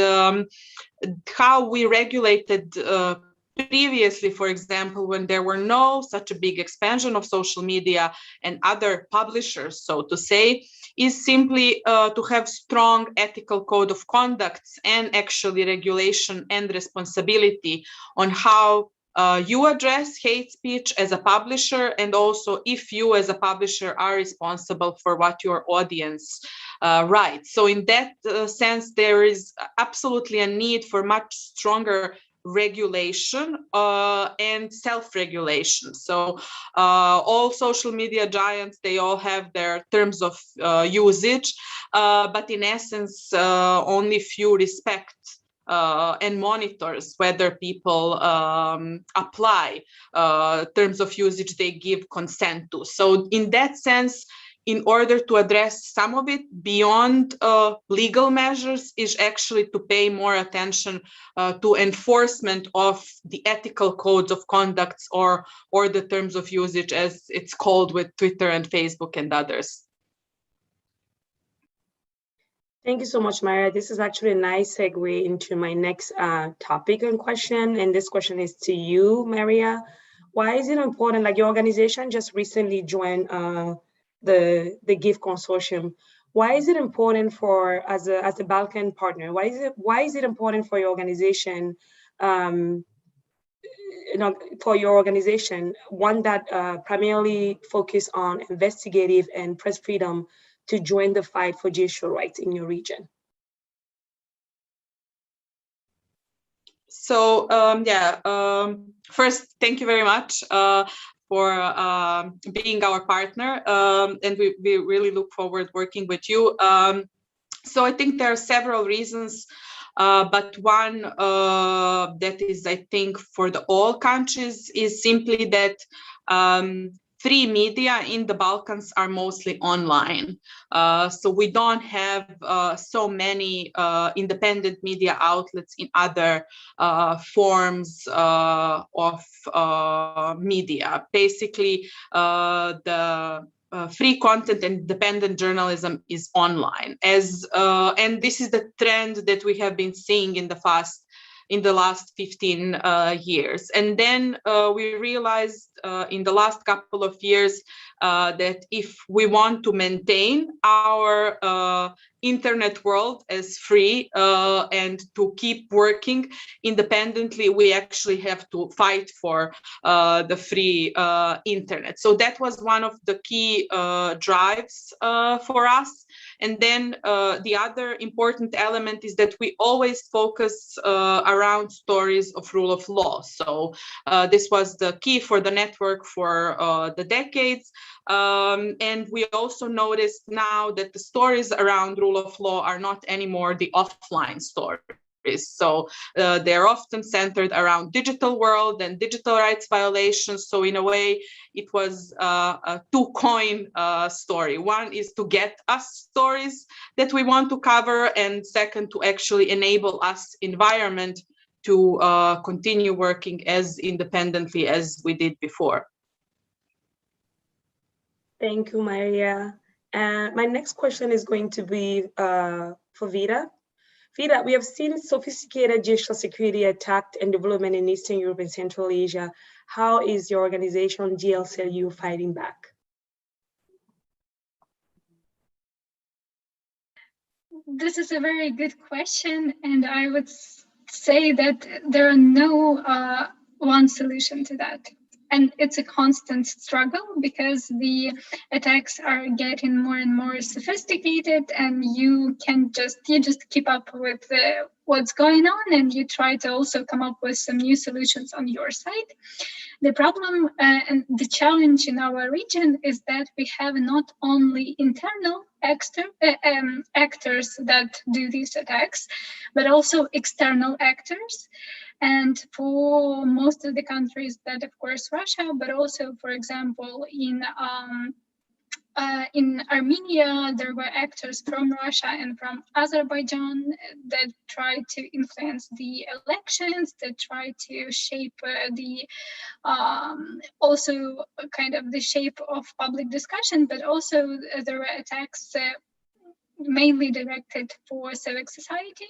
how we regulated previously, for example, when there were no such a big expansion of social media and other publishers, so to say, is simply to have strong ethical code of conducts and actually regulation and responsibility on how you address hate speech as a publisher, and also if you as a publisher are responsible for what your audience writes. So in that sense, there is absolutely a need for much stronger regulation and self-regulation. So all social media giants, they all have their terms of usage, but in essence, only few respect and monitors whether people apply terms of usage they give consent to. So in that sense, in order to address some of it beyond legal measures, is actually to pay more attention to enforcement of the ethical codes of conducts or the terms of usage, as it's called with Twitter and Facebook and others. Thank you so much, Maria. This is actually a nice segue into my next topic and question. And this question is to you, Maria. Why is it important, like your organization just recently joined the GIF consortium. Why is it important for, as a Balkan partner, why is it important for your organization, one that primarily focus on investigative and press freedom, to join the fight for judicial rights in your region? So first, thank you very much for being our partner, and we really look forward working with you. So I think there are several reasons, but one that is, I think, for all countries is simply that free media in the Balkans are mostly online. So we don't have so many independent media outlets in other forms of media. Basically, the free content and independent journalism is online, and this is the trend that we have been seeing in the last 15 years. And then we realized in the last couple of years that if we want to maintain our internet world as free and to keep working independently, we actually have to fight for the free internet. So that was one of the key drives for us. And then the other important element is that we always focus around stories of rule of law. So this was the key for the network for the decades. And we also noticed now that the stories around rule rule of law are not anymore the offline stories. So they're often centered around digital world and digital rights violations. So in a way, it was a two-coin story. One is to get us stories that we want to cover, and second, to actually enable us environment to continue working as independently as we did before. Thank you, Maria. And my next question is going to be for Vida. Vida, we have seen sophisticated digital security attack and development in Eastern Europe and Central Asia. How is your organization, glclu, fighting back? This is a very good question, and I would say that there are no one solution to that. And it's a constant struggle because the attacks are getting more and more sophisticated, and you just keep up with what's going on, and you try to also come up with some new solutions on your side. The problem and the challenge in our region is that we have not only internal actors that do these attacks, but also external actors. And for most of the countries that, of course, Russia, but also, for example, in Armenia, there were actors from Russia and from Azerbaijan that tried to influence the elections, that tried to shape also kind of the shape of public discussion, but also there were attacks mainly directed for civic society,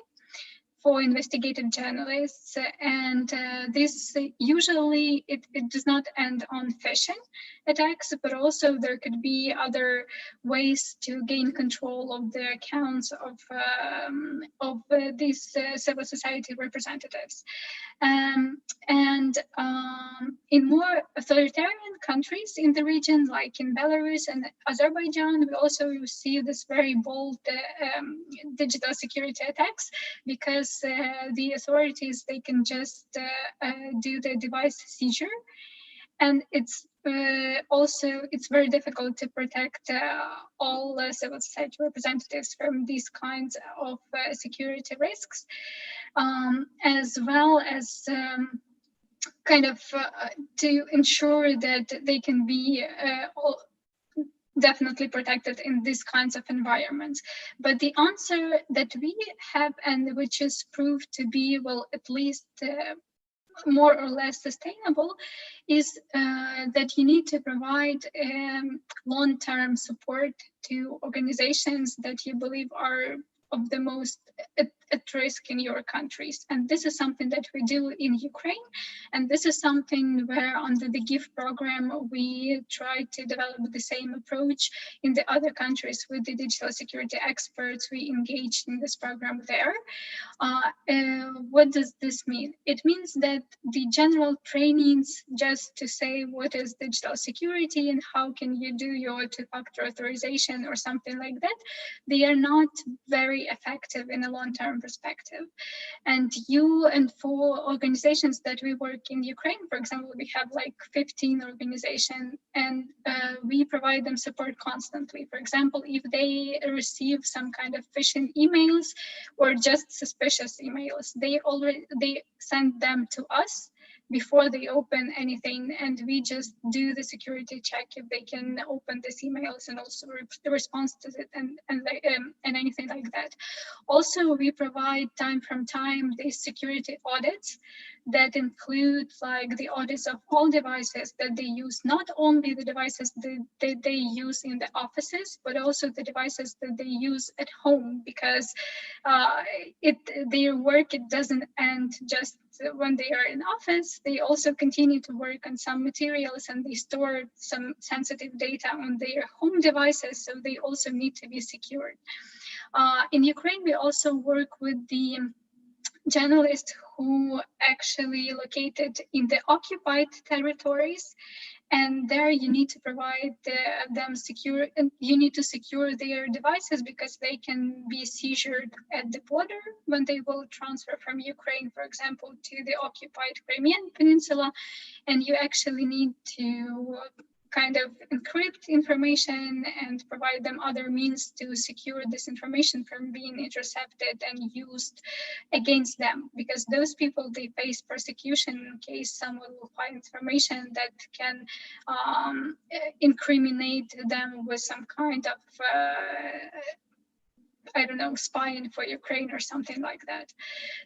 for investigative journalists, and this usually it does not end on phishing attacks, but also there could be other ways to gain control of the accounts of these civil society representatives. In more authoritarian countries in the region, like in Belarus and Azerbaijan, we also see this very bold digital security attacks, because the authorities, they can just do the device seizure, and it's very difficult to protect all civil society representatives from these kinds of security risks, as well as kind of to ensure that they can be definitely protected in these kinds of environments. But the answer that we have, and which is proved to be, well, at least more or less sustainable, is that you need to provide long-term support to organizations that you believe are of the most at risk in your countries. And this is something that we do in Ukraine. And this is something where under the GIFT program, we try to develop the same approach in the other countries with the digital security experts we engaged in this program there. What does this mean? It means that the general trainings just to say what is digital security and how can you do your two-factor authorization or something like that, they are not very effective in a long-term perspective. And for organizations that we work in Ukraine, for example, we have like 15 organizations, and we provide them support constantly. For example, if they receive some kind of phishing emails or just suspicious emails, they send them to us before they open anything, and we just do the security check if they can open these emails and also the response to it and anything like that. Also, we provide time from time these security audits that include like the audits of all devices that they use, not only the devices that they use in the offices, but also the devices that they use at home, because their work, it doesn't end just when they are in office. They also continue to work on some materials, and they store some sensitive data on their home devices, so they also need to be secured. In Ukraine, we also work with the journalists who actually located in the occupied territories, and there you need to provide them secure, and you need to secure their devices because they can be seized at the border when they will transfer from Ukraine, for example, to the occupied Crimean Peninsula, and you actually need to kind of encrypt information and provide them other means to secure this information from being intercepted and used against them, because those people, they face persecution in case someone will find information that can incriminate them with some kind of I don't know, spying for Ukraine or something like that.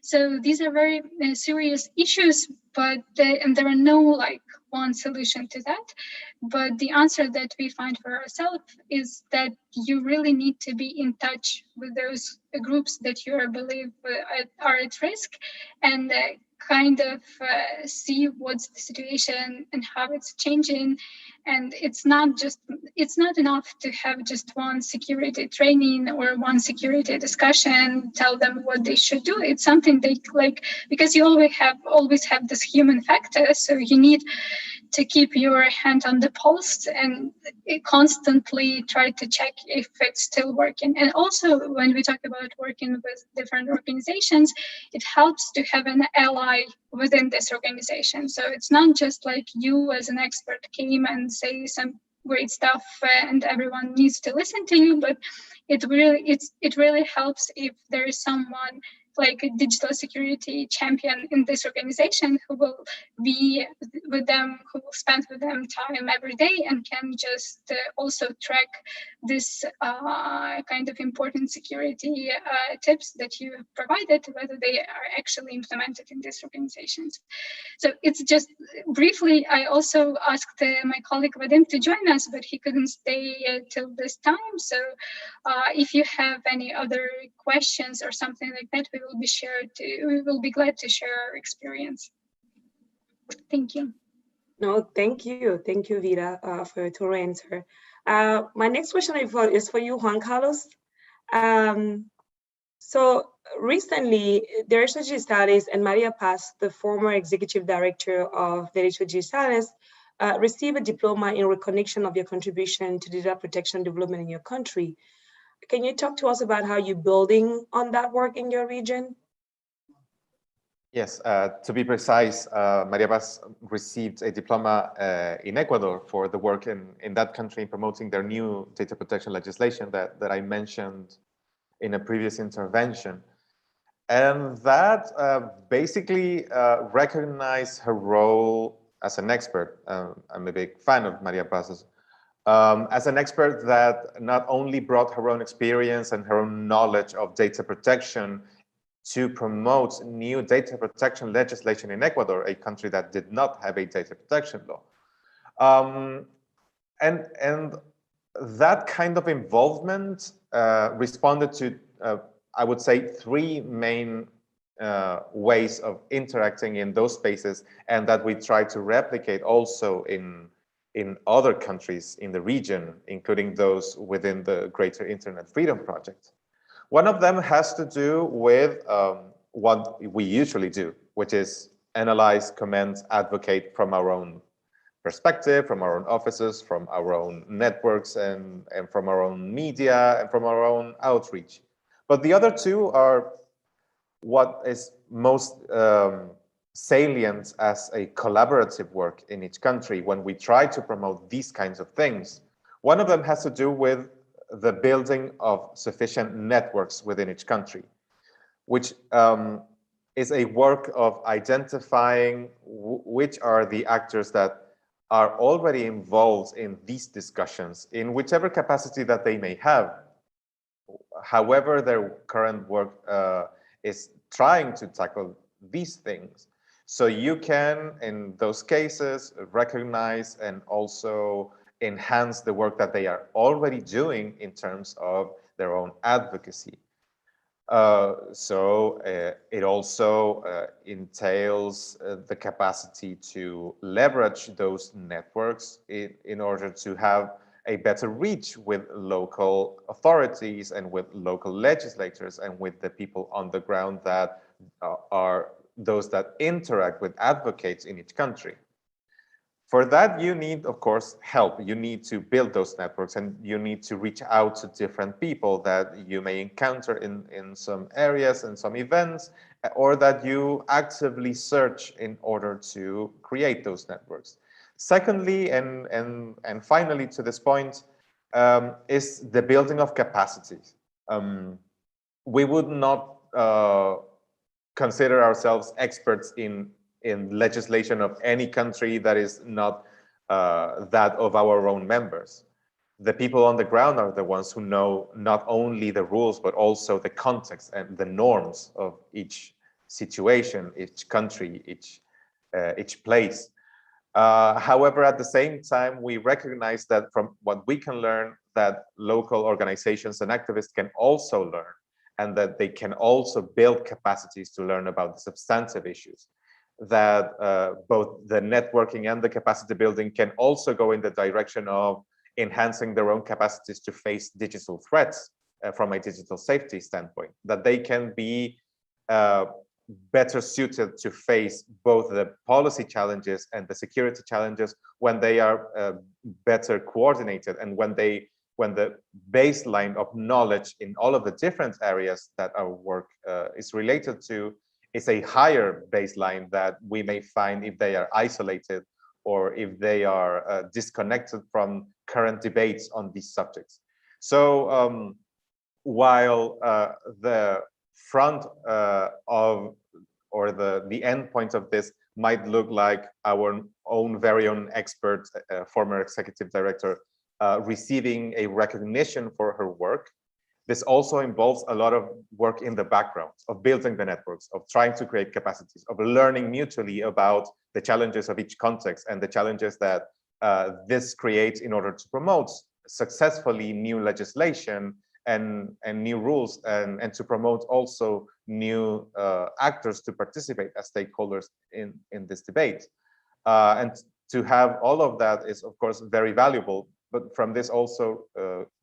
So these are very serious issues, but and there are no like one solution to that. But the answer that we find for ourselves is that you really need to be in touch with those groups that you believe are at risk, and kind of see what's the situation and how it's changing. And it's not enough to have just one security training or one security discussion, tell them what they should do. It's something they like, because you always have this human factor, so you need to keep your hand on the pulse and constantly try to check if it's still working. And also, when we talk about working with different organizations, it helps to have an ally within this organization. So it's not just like you as an expert came and say some great stuff and everyone needs to listen to you, but it really helps if there is someone like a digital security champion in this organization who will be with them, who will spend with them time every day and can just also track this kind of important security tips that you have provided, whether they are actually implemented in these organizations. So it's just briefly, I also asked my colleague Vadim to join us, but he couldn't stay till this time. So if you have any other questions or something like that, we will be glad to share our experience. Thank you. No, thank you, Vida, for your thorough answer. My next question is for you, Juan Carlos. So recently, Derecho Digitales and Maria Paz, the former executive director of Derecho Digitales, received a diploma in recognition of your contribution to data protection development in your country. Can you talk to us about how you're building on that work in your region? Yes, to be precise, Maria Paz received a diploma in Ecuador for the work in that country in promoting their new data protection legislation that I mentioned in a previous intervention. And that basically recognized her role as an expert. I'm a big fan of Maria Paz's. As an expert that not only brought her own experience and her own knowledge of data protection to promote new data protection legislation in Ecuador, a country that did not have a data protection law. And that kind of involvement responded to, I would say, three main ways of interacting in those spaces, and that we try to replicate also in other countries in the region, including those within the Greater Internet Freedom Project. One of them has to do with what we usually do, which is analyze, comment, advocate from our own perspective, from our own offices, from our own networks, and from our own media, and from our own outreach. But the other two are what is most salient as a collaborative work in each country when we try to promote these kinds of things. One of them has to do with the building of sufficient networks within each country, which is a work of identifying which are the actors that are already involved in these discussions in whichever capacity that they may have, however their current work is trying to tackle these things. So you can, in those cases, recognize and also enhance the work that they are already doing in terms of their own advocacy. It also entails the capacity to leverage those networks in order to have a better reach with local authorities and with local legislators and with the people on the ground that are those that interact with advocates in each country. For that, you need, of course, help. You need to build those networks, and you need to reach out to different people that you may encounter in some areas and some events, or that you actively search in order to create those networks. Secondly, and finally to this point, is the building of capacities. We would not consider ourselves experts in legislation of any country that is not that of our own members. The people on the ground are the ones who know not only the rules, but also the context and the norms of each situation, each country, each place. However, at the same time, we recognize that from what we can learn, that local organizations and activists can also learn, and that they can also build capacities to learn about the substantive issues. That both the networking and the capacity building can also go in the direction of enhancing their own capacities to face digital threats from a digital safety standpoint, that they can be better suited to face both the policy challenges and the security challenges when they are better coordinated, and when the baseline of knowledge in all of the different areas that our work is related to is a higher baseline that we may find if they are isolated or if they are disconnected from current debates on these subjects. So while the front of, or the end point of this might look like our own very own expert, former executive director, receiving a recognition for her work, this also involves a lot of work in the background of building the networks, of trying to create capacities, of learning mutually about the challenges of each context and the challenges that this creates in order to promote successfully new legislation and new rules, and to promote also new actors to participate as stakeholders in this debate. And to have all of that is, of course, very valuable. But from this also,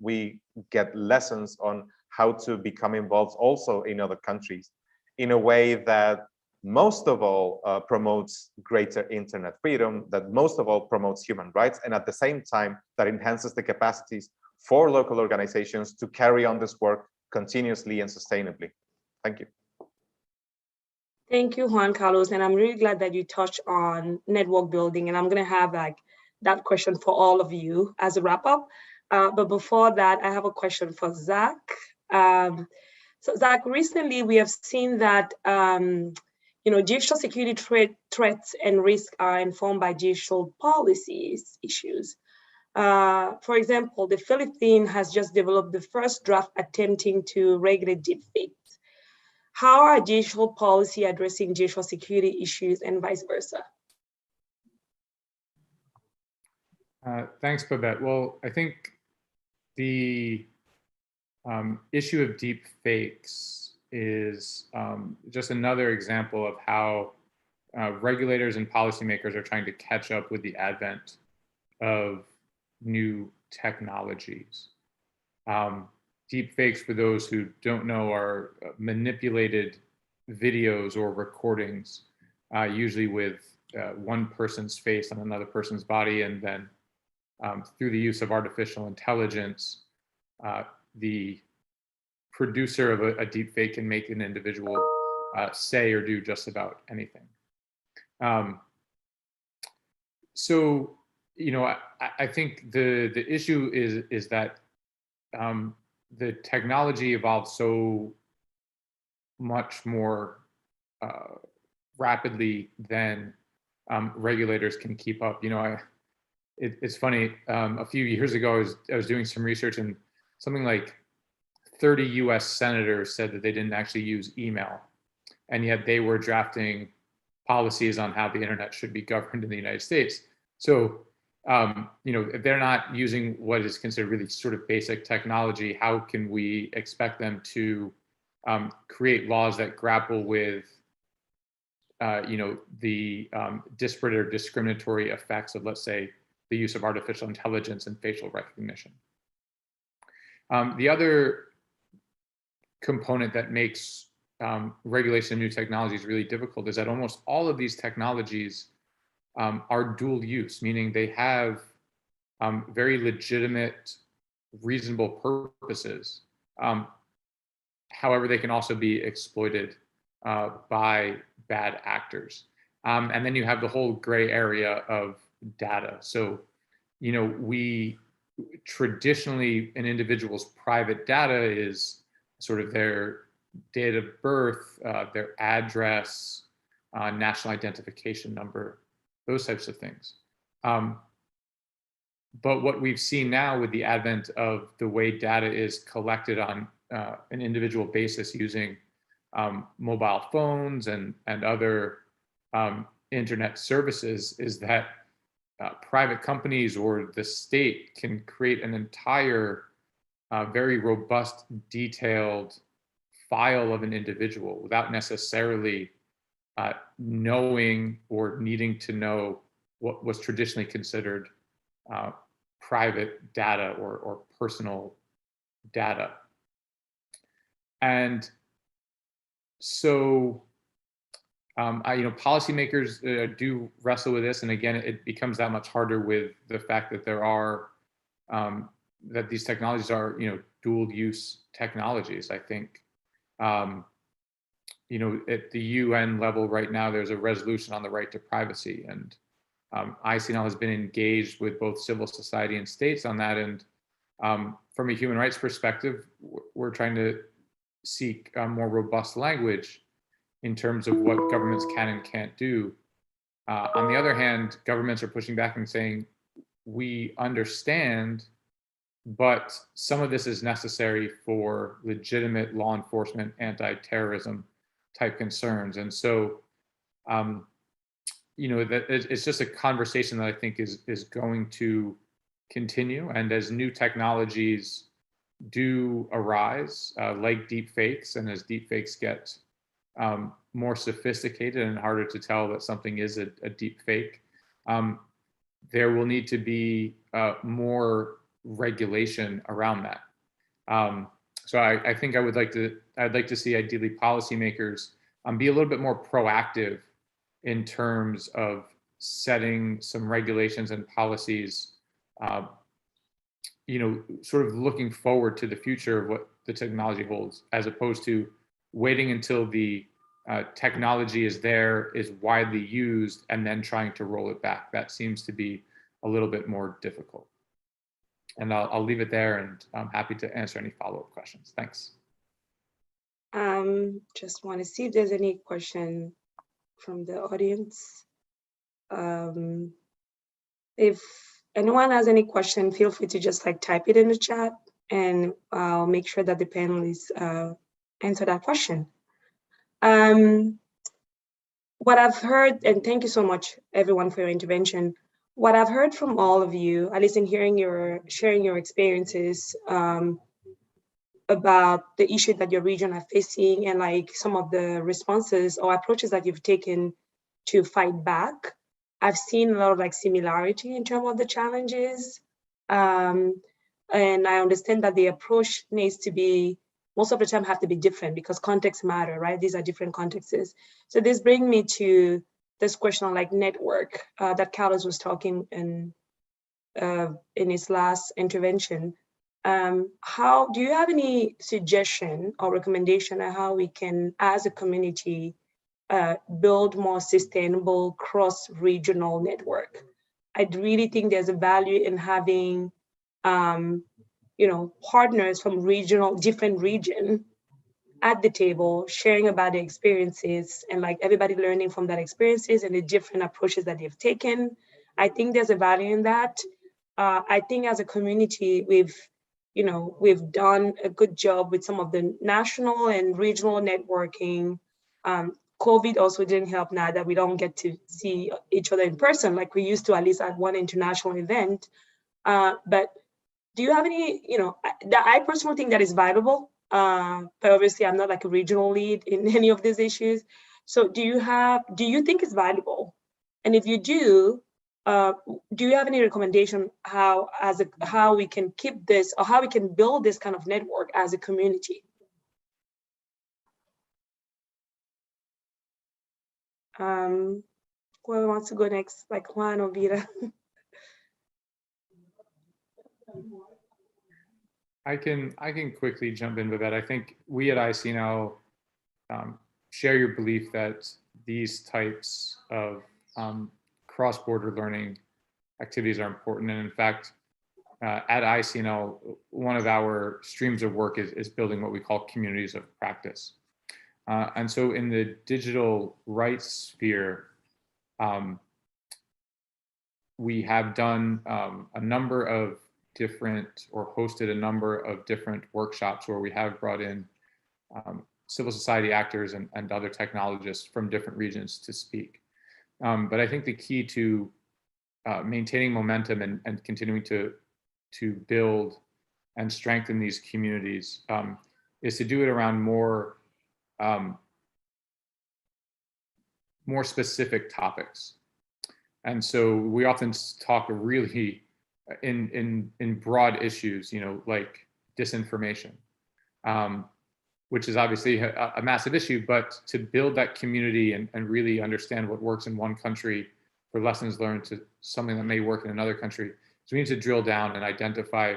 we get lessons on how to become involved also in other countries in a way that most of all promotes greater internet freedom, that most of all promotes human rights, and at the same time that enhances the capacities for local organizations to carry on this work continuously and sustainably. Thank you. Thank you, Juan Carlos. And I'm really glad that you touched on network building. And I'm going to have like that question for all of you as a wrap up. But before that, I have a question for Zach. So Zach, recently we have seen that digital security threats and risks are informed by digital policies issues. For example, the Philippines has just developed the first draft attempting to regulate deepfakes. How are digital policy addressing digital security issues and vice versa? Thanks, Babette. Well, I think the issue of deep fakes is just another example of how regulators and policymakers are trying to catch up with the advent of new technologies. Deep fakes, for those who don't know, are manipulated videos or recordings, usually with one person's face on another person's body, and then through the use of artificial intelligence, the producer of a deep fake can make an individual say or do just about anything. So, I think the issue is that the technology evolves so much more rapidly than regulators can keep up. It's funny. A few years ago, I was doing some research, and something like 30 U.S. senators said that they didn't actually use email, and yet they were drafting policies on how the internet should be governed in the United States. So, if they're not using what is considered really sort of basic technology, how can we expect them to create laws that grapple with, the disparate or discriminatory effects of, let's say, the use of artificial intelligence and facial recognition? The other component that makes regulation of new technologies really difficult is that almost all of these technologies are dual use, meaning they have very legitimate, reasonable purposes. However, they can also be exploited by bad actors. And then you have the whole gray area of data. So, we traditionally, an individual's private data is sort of their date of birth, their address, national identification number, those types of things. But what we've seen now with the advent of the way data is collected on an individual basis using mobile phones and other internet services is that private companies or the state can create an entire very robust, detailed file of an individual without necessarily knowing or needing to know what was traditionally considered private data or personal data. And so, policymakers do wrestle with this, and again, it becomes that much harder with the fact that there are that these technologies are, dual-use technologies. I think, at the UN level right now, there's a resolution on the right to privacy, and ICNL has been engaged with both civil society and states on that. And from a human rights perspective, we're trying to seek more robust language in terms of what governments can and can't do. On the other hand, governments are pushing back and saying, we understand, but some of this is necessary for legitimate law enforcement, anti-terrorism type concerns. And so, that it's just a conversation that I think is going to continue. And as new technologies do arise, like deep fakes, and as deep fakes get more sophisticated and harder to tell that something is a deep fake, there will need to be more regulation around that. So I think I'd like to see ideally policymakers be a little bit more proactive in terms of setting some regulations and policies, sort of looking forward to the future of what the technology holds, as opposed to waiting until the technology is there, is widely used, and then trying to roll it back. That seems to be a little bit more difficult. And I'll leave it there, and I'm happy to answer any follow-up questions. Thanks. Just want to see if there's any question from the audience. If anyone has any question, feel free to just type it in the chat, and I'll make sure that the panelists answer that question. What I've heard, and thank you so much everyone for your intervention. What I've heard from all of you, at least in sharing your experiences about the issue that your region are facing, and some of the responses or approaches that you've taken to fight back, I've seen a lot of similarity in terms of the challenges. And I understand that the approach needs to be, most of the time have to be different because context matter, right? These are different contexts. So this brings me to this question on network that Carlos was talking in his last intervention. How do you have any suggestion or recommendation on how we can, as a community, build more sustainable cross-regional network? I really think there's a value in having, partners from different region at the table, sharing about their experiences, and everybody learning from that experiences and the different approaches that they've taken. I think there's a value in that. I think as a community, we've done a good job with some of the national and regional networking. COVID also didn't help now that we don't get to see each other in person like we used to, at least at one international event. But do you have any, I personally think that is valuable, but obviously I'm not a regional lead in any of these issues. So do you think it's valuable? And if you do you have any recommendation how we can keep this, or how we can build this kind of network as a community? Whoever wants to go next, Juan or Vita. I can quickly jump in with that. I think we at ICNL share your belief that these types of cross-border learning activities are important. And in fact, at ICNL, one of our streams of work is building what we call communities of practice. And so in the digital rights sphere, we have done a number of different, or hosted a number of different workshops where we have brought in civil society actors and other technologists from different regions to speak. But I think the key to maintaining momentum and continuing to build and strengthen these communities is to do it around more specific topics. And so we often talk really in broad issues, like disinformation, which is obviously a massive issue, but to build that community and really understand what works in one country for lessons learned to something that may work in another country. So we need to drill down and identify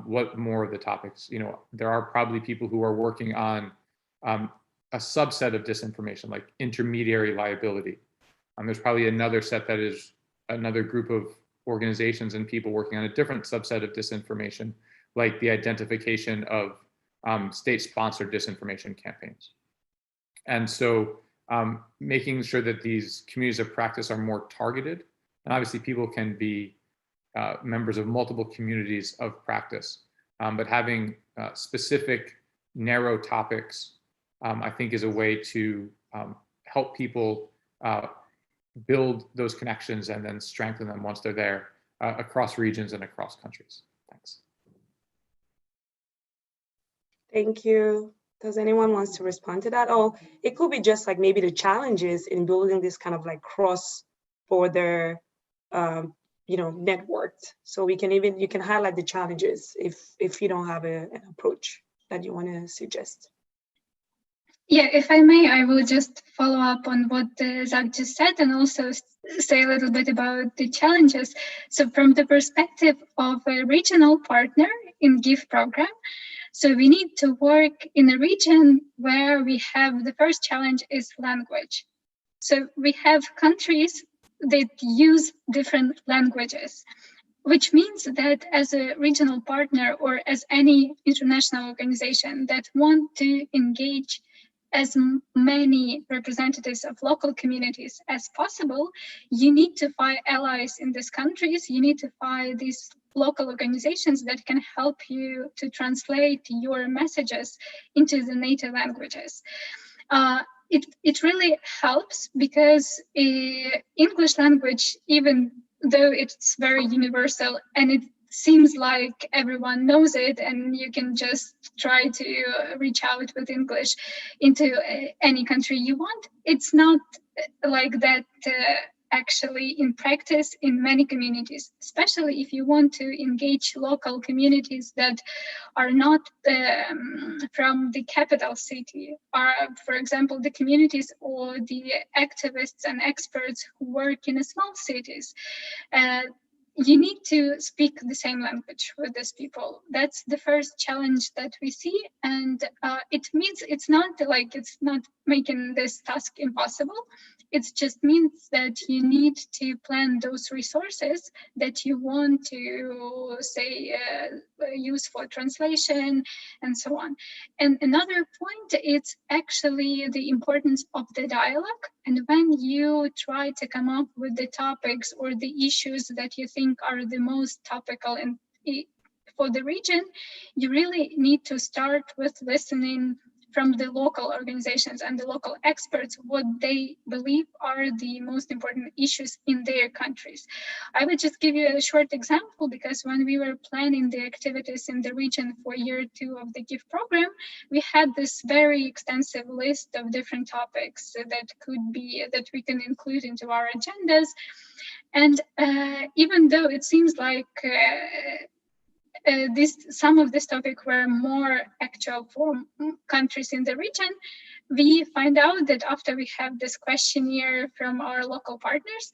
what more of the topics. There are probably people who are working on a subset of disinformation, like intermediary liability. There's probably another set that is another group of organizations and people working on a different subset of disinformation, like the identification of state-sponsored disinformation campaigns. And so making sure that these communities of practice are more targeted, and obviously people can be members of multiple communities of practice, but having specific narrow topics, I think is a way to help people build those connections and then strengthen them once they're there across regions and across countries. Thanks. Thank you. Does anyone wants to respond to that? Oh, it could be just like maybe the challenges in building this kind of like cross-border, networked. So you can highlight the challenges if you don't have an approach that you want to suggest. Yeah, if I may, I will just follow up on what Zach just said and also say a little bit about the challenges. So from the perspective of a regional partner in GIF program, so we need to work in a region where we have the first challenge is language. So we have countries that use different languages, which means that as a regional partner or as any international organization that want to engage as many representatives of local communities as possible, you need to find allies in these countries. You need to find these local organizations that can help you to translate your messages into the native languages. It really helps because English language, even though it's very universal and it seems like everyone knows it and you can just try to reach out with English into any country you want, it's not like that actually in practice in many communities, especially if you want to engage local communities that are not from the capital city, or for example, the communities or the activists and experts who work in small cities. You need to speak the same language with these people. That's the first challenge that we see. And it means it's not making this task impossible. It just means that you need to plan those resources that you want to say use for translation and so on. And another point is actually the importance of the dialogue. And when you try to come up with the topics or the issues that you think are the most topical and for the region, you really need to start with listening from the local organizations and the local experts what they believe are the most important issues in their countries. I would just give you a short example, because when we were planning the activities in the region for year 2 of the GIF program, we had this very extensive list of different topics that we can include into our agendas. And even though it seems like some of this topic were more actual for countries in the region, we find out that after we have this questionnaire from our local partners,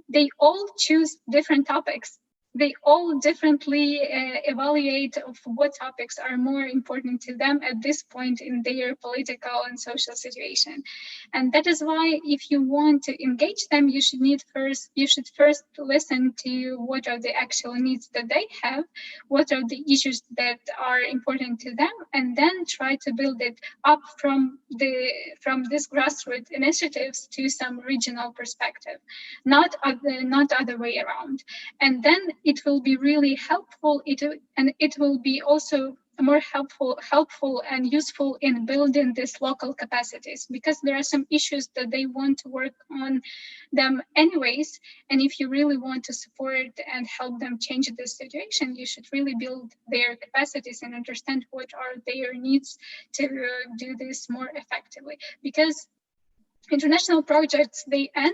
they all choose different topics they all differently evaluate of what topics are more important to them at this point in their political and social situation. And that is why if you want to engage them, you should first listen to what are the actual needs that they have, what are the issues that are important to them, and then try to build it up from this grassroots initiatives to some regional perspective, not other way around. And then it will be really helpful. It will be also more helpful and useful in building these local capacities, because there are some issues that they want to work on them anyways. And if you really want to support and help them change this situation, you should really build their capacities and understand what are their needs to do this more effectively. Because international projects, they end,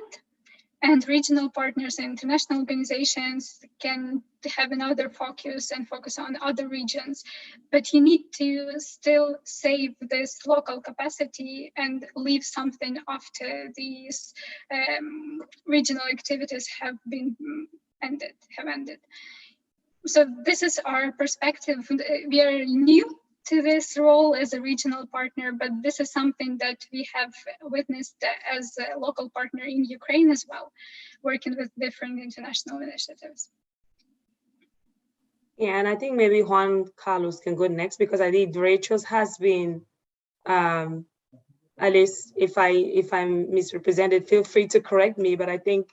and regional partners and international organizations can have another focus and focus on other regions. But you need to still save this local capacity and leave something after these regional activities have ended. So this is our perspective. We are new to this role as a regional partner, but this is something that we have witnessed as a local partner in Ukraine as well, working with different international initiatives. Yeah, and I think maybe Juan Carlos can go next, because I think Rachel's has been, at least if I'm misrepresented, feel free to correct me, but I think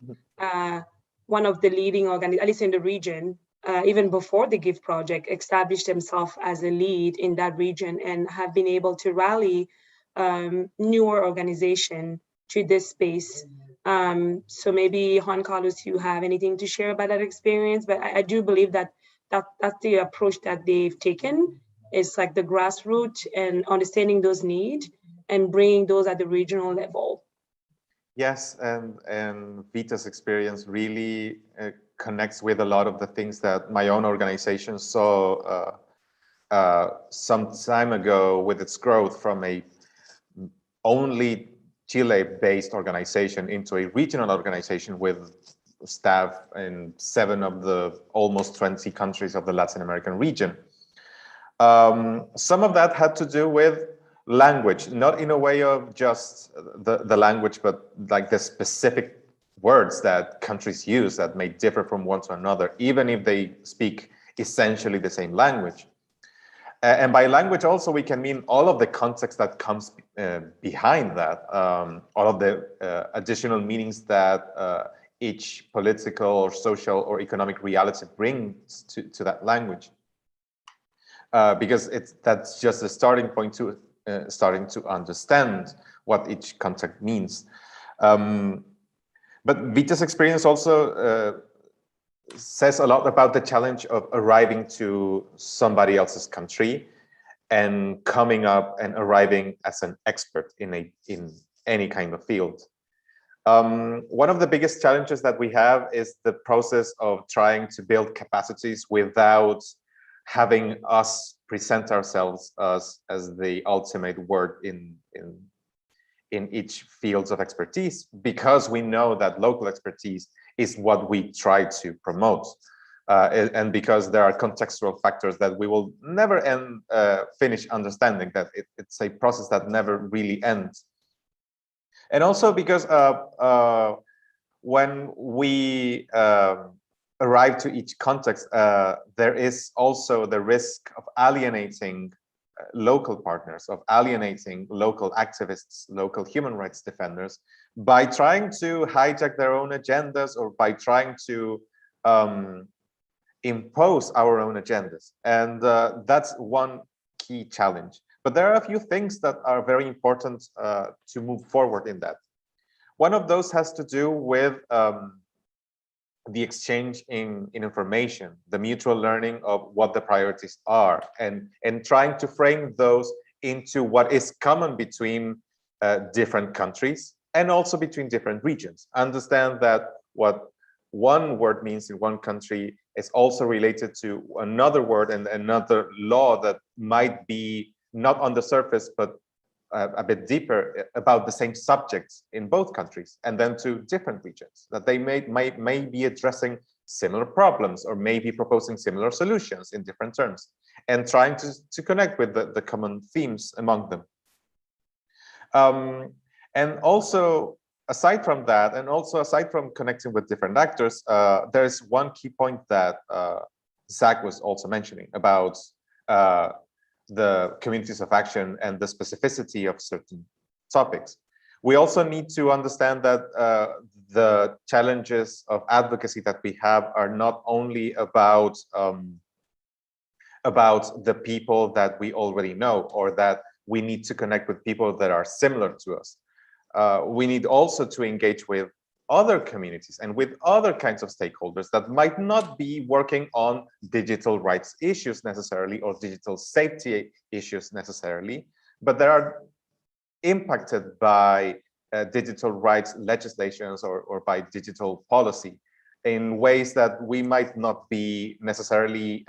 one of the leading at least in the region, even before the GIFT project, established themselves as a lead in that region and have been able to rally newer organization to this space. So maybe Juan Carlos, you have anything to share about that experience? But I do believe that's the approach that they've taken. It's like the grassroots and understanding those needs and bringing those at the regional level. Yes, and Vita's experience really connects with a lot of the things that my own organization saw some time ago with its growth from a only Chile-based organization into a regional organization with staff in 7 of the almost 20 countries of the Latin American region. Some of that had to do with language, not in a way of just the language, but like the specific words that countries use that may differ from one to another, even if they speak essentially the same language. And by language also, we can mean all of the context that comes behind that, all of the additional meanings that each political or social or economic reality brings to that language. Because that's just a starting point to starting to understand what each concept means. But Vita's experience also says a lot about the challenge of arriving to somebody else's country and coming up and arriving as an expert in any kind of field. One of the biggest challenges that we have is the process of trying to build capacities without having us present ourselves as the ultimate word in each fields of expertise, because we know that local expertise is what we try to promote, and because there are contextual factors that we will never finish understanding, that it's a process that never really ends. And also because when we arrive to each context, there is also the risk of alienating local partners, of alienating local activists, local human rights defenders, by trying to hijack their own agendas or by trying to impose our own agendas. And that's one key challenge. But there are a few things that are very important to move forward in that. One of those has to do with the exchange in information, the mutual learning of what the priorities are, and trying to frame those into what is common between different countries and also between different regions. Understand that what one word means in one country is also related to another word and another law that might be not on the surface, but a bit deeper about the same subjects in both countries, and then to different regions, that they may be addressing similar problems, or maybe proposing similar solutions in different terms, and trying to connect with the common themes among them. And also, aside from that, and also aside from connecting with different actors, there's one key point that Zach was also mentioning about the communities of action and the specificity of certain topics. We also need to understand that the challenges of advocacy that we have are not only about the people that we already know, or that we need to connect with people that are similar to us. We need also to engage with other communities and with other kinds of stakeholders that might not be working on digital rights issues necessarily, or digital safety issues necessarily, but that are impacted by digital rights legislations or by digital policy in ways that we might not be necessarily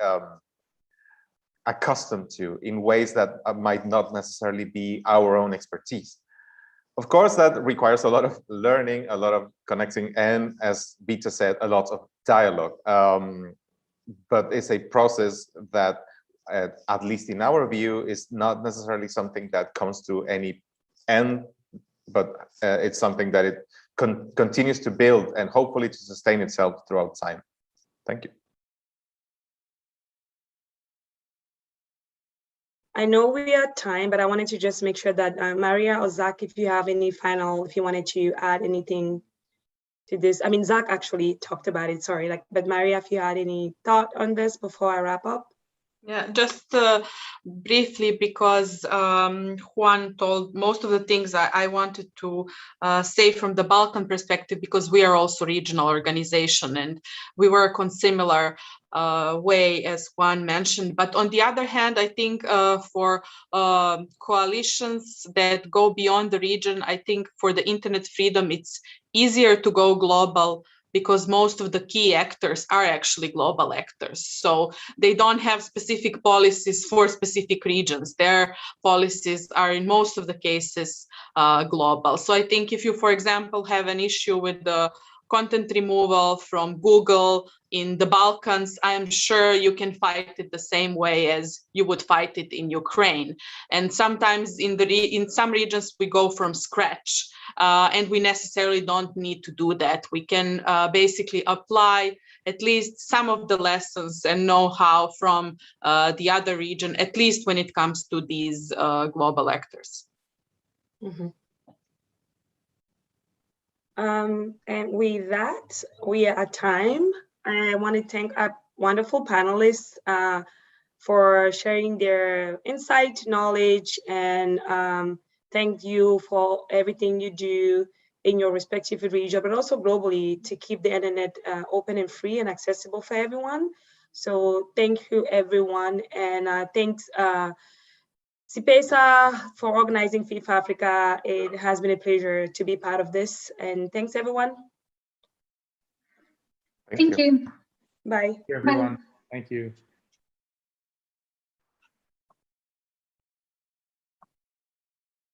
accustomed to, in ways that might not necessarily be our own expertise. Of course, that requires a lot of learning, a lot of connecting, and as Bita said, a lot of dialogue. But it's a process that, at least in our view, is not necessarily something that comes to any end, but it's something that it continues to build and hopefully to sustain itself throughout time. Thank you. I know we are at time, but I wanted to just make sure that Maria or Zach, if you have any final, if you wanted to add anything to this. I mean, Zach actually talked about it, sorry, but Maria, if you had any thought on this before I wrap up? Yeah, just briefly, because Juan told most of the things I wanted to say from the Balkan perspective, because we are also regional organization and we work on similar way as Juan mentioned. But on the other hand, I think for coalitions that go beyond the region, I think for the internet freedom, it's easier to go global, because most of the key actors are actually global actors. So they don't have specific policies for specific regions. Their policies are in most of the cases global. So I think if you, for example, have an issue with the content removal from Google in the Balkans, I am sure you can fight it the same way as you would fight it in Ukraine. And sometimes in some regions we go from scratch, and we necessarily don't need to do that. We can basically apply at least some of the lessons and know-how from the other region, at least when it comes to these global actors. Mm-hmm. And with that, we are at time. I want to thank our wonderful panelists for sharing their insight, knowledge, and thank you for everything you do in your respective region, but also globally, to keep the internet open and free and accessible for everyone. So thank you, everyone. And thanks, CIPESA, for organizing FIFA Africa. It has been a pleasure to be part of this. And thanks, everyone. Thank you. Bye. Thank you, everyone. Thank you.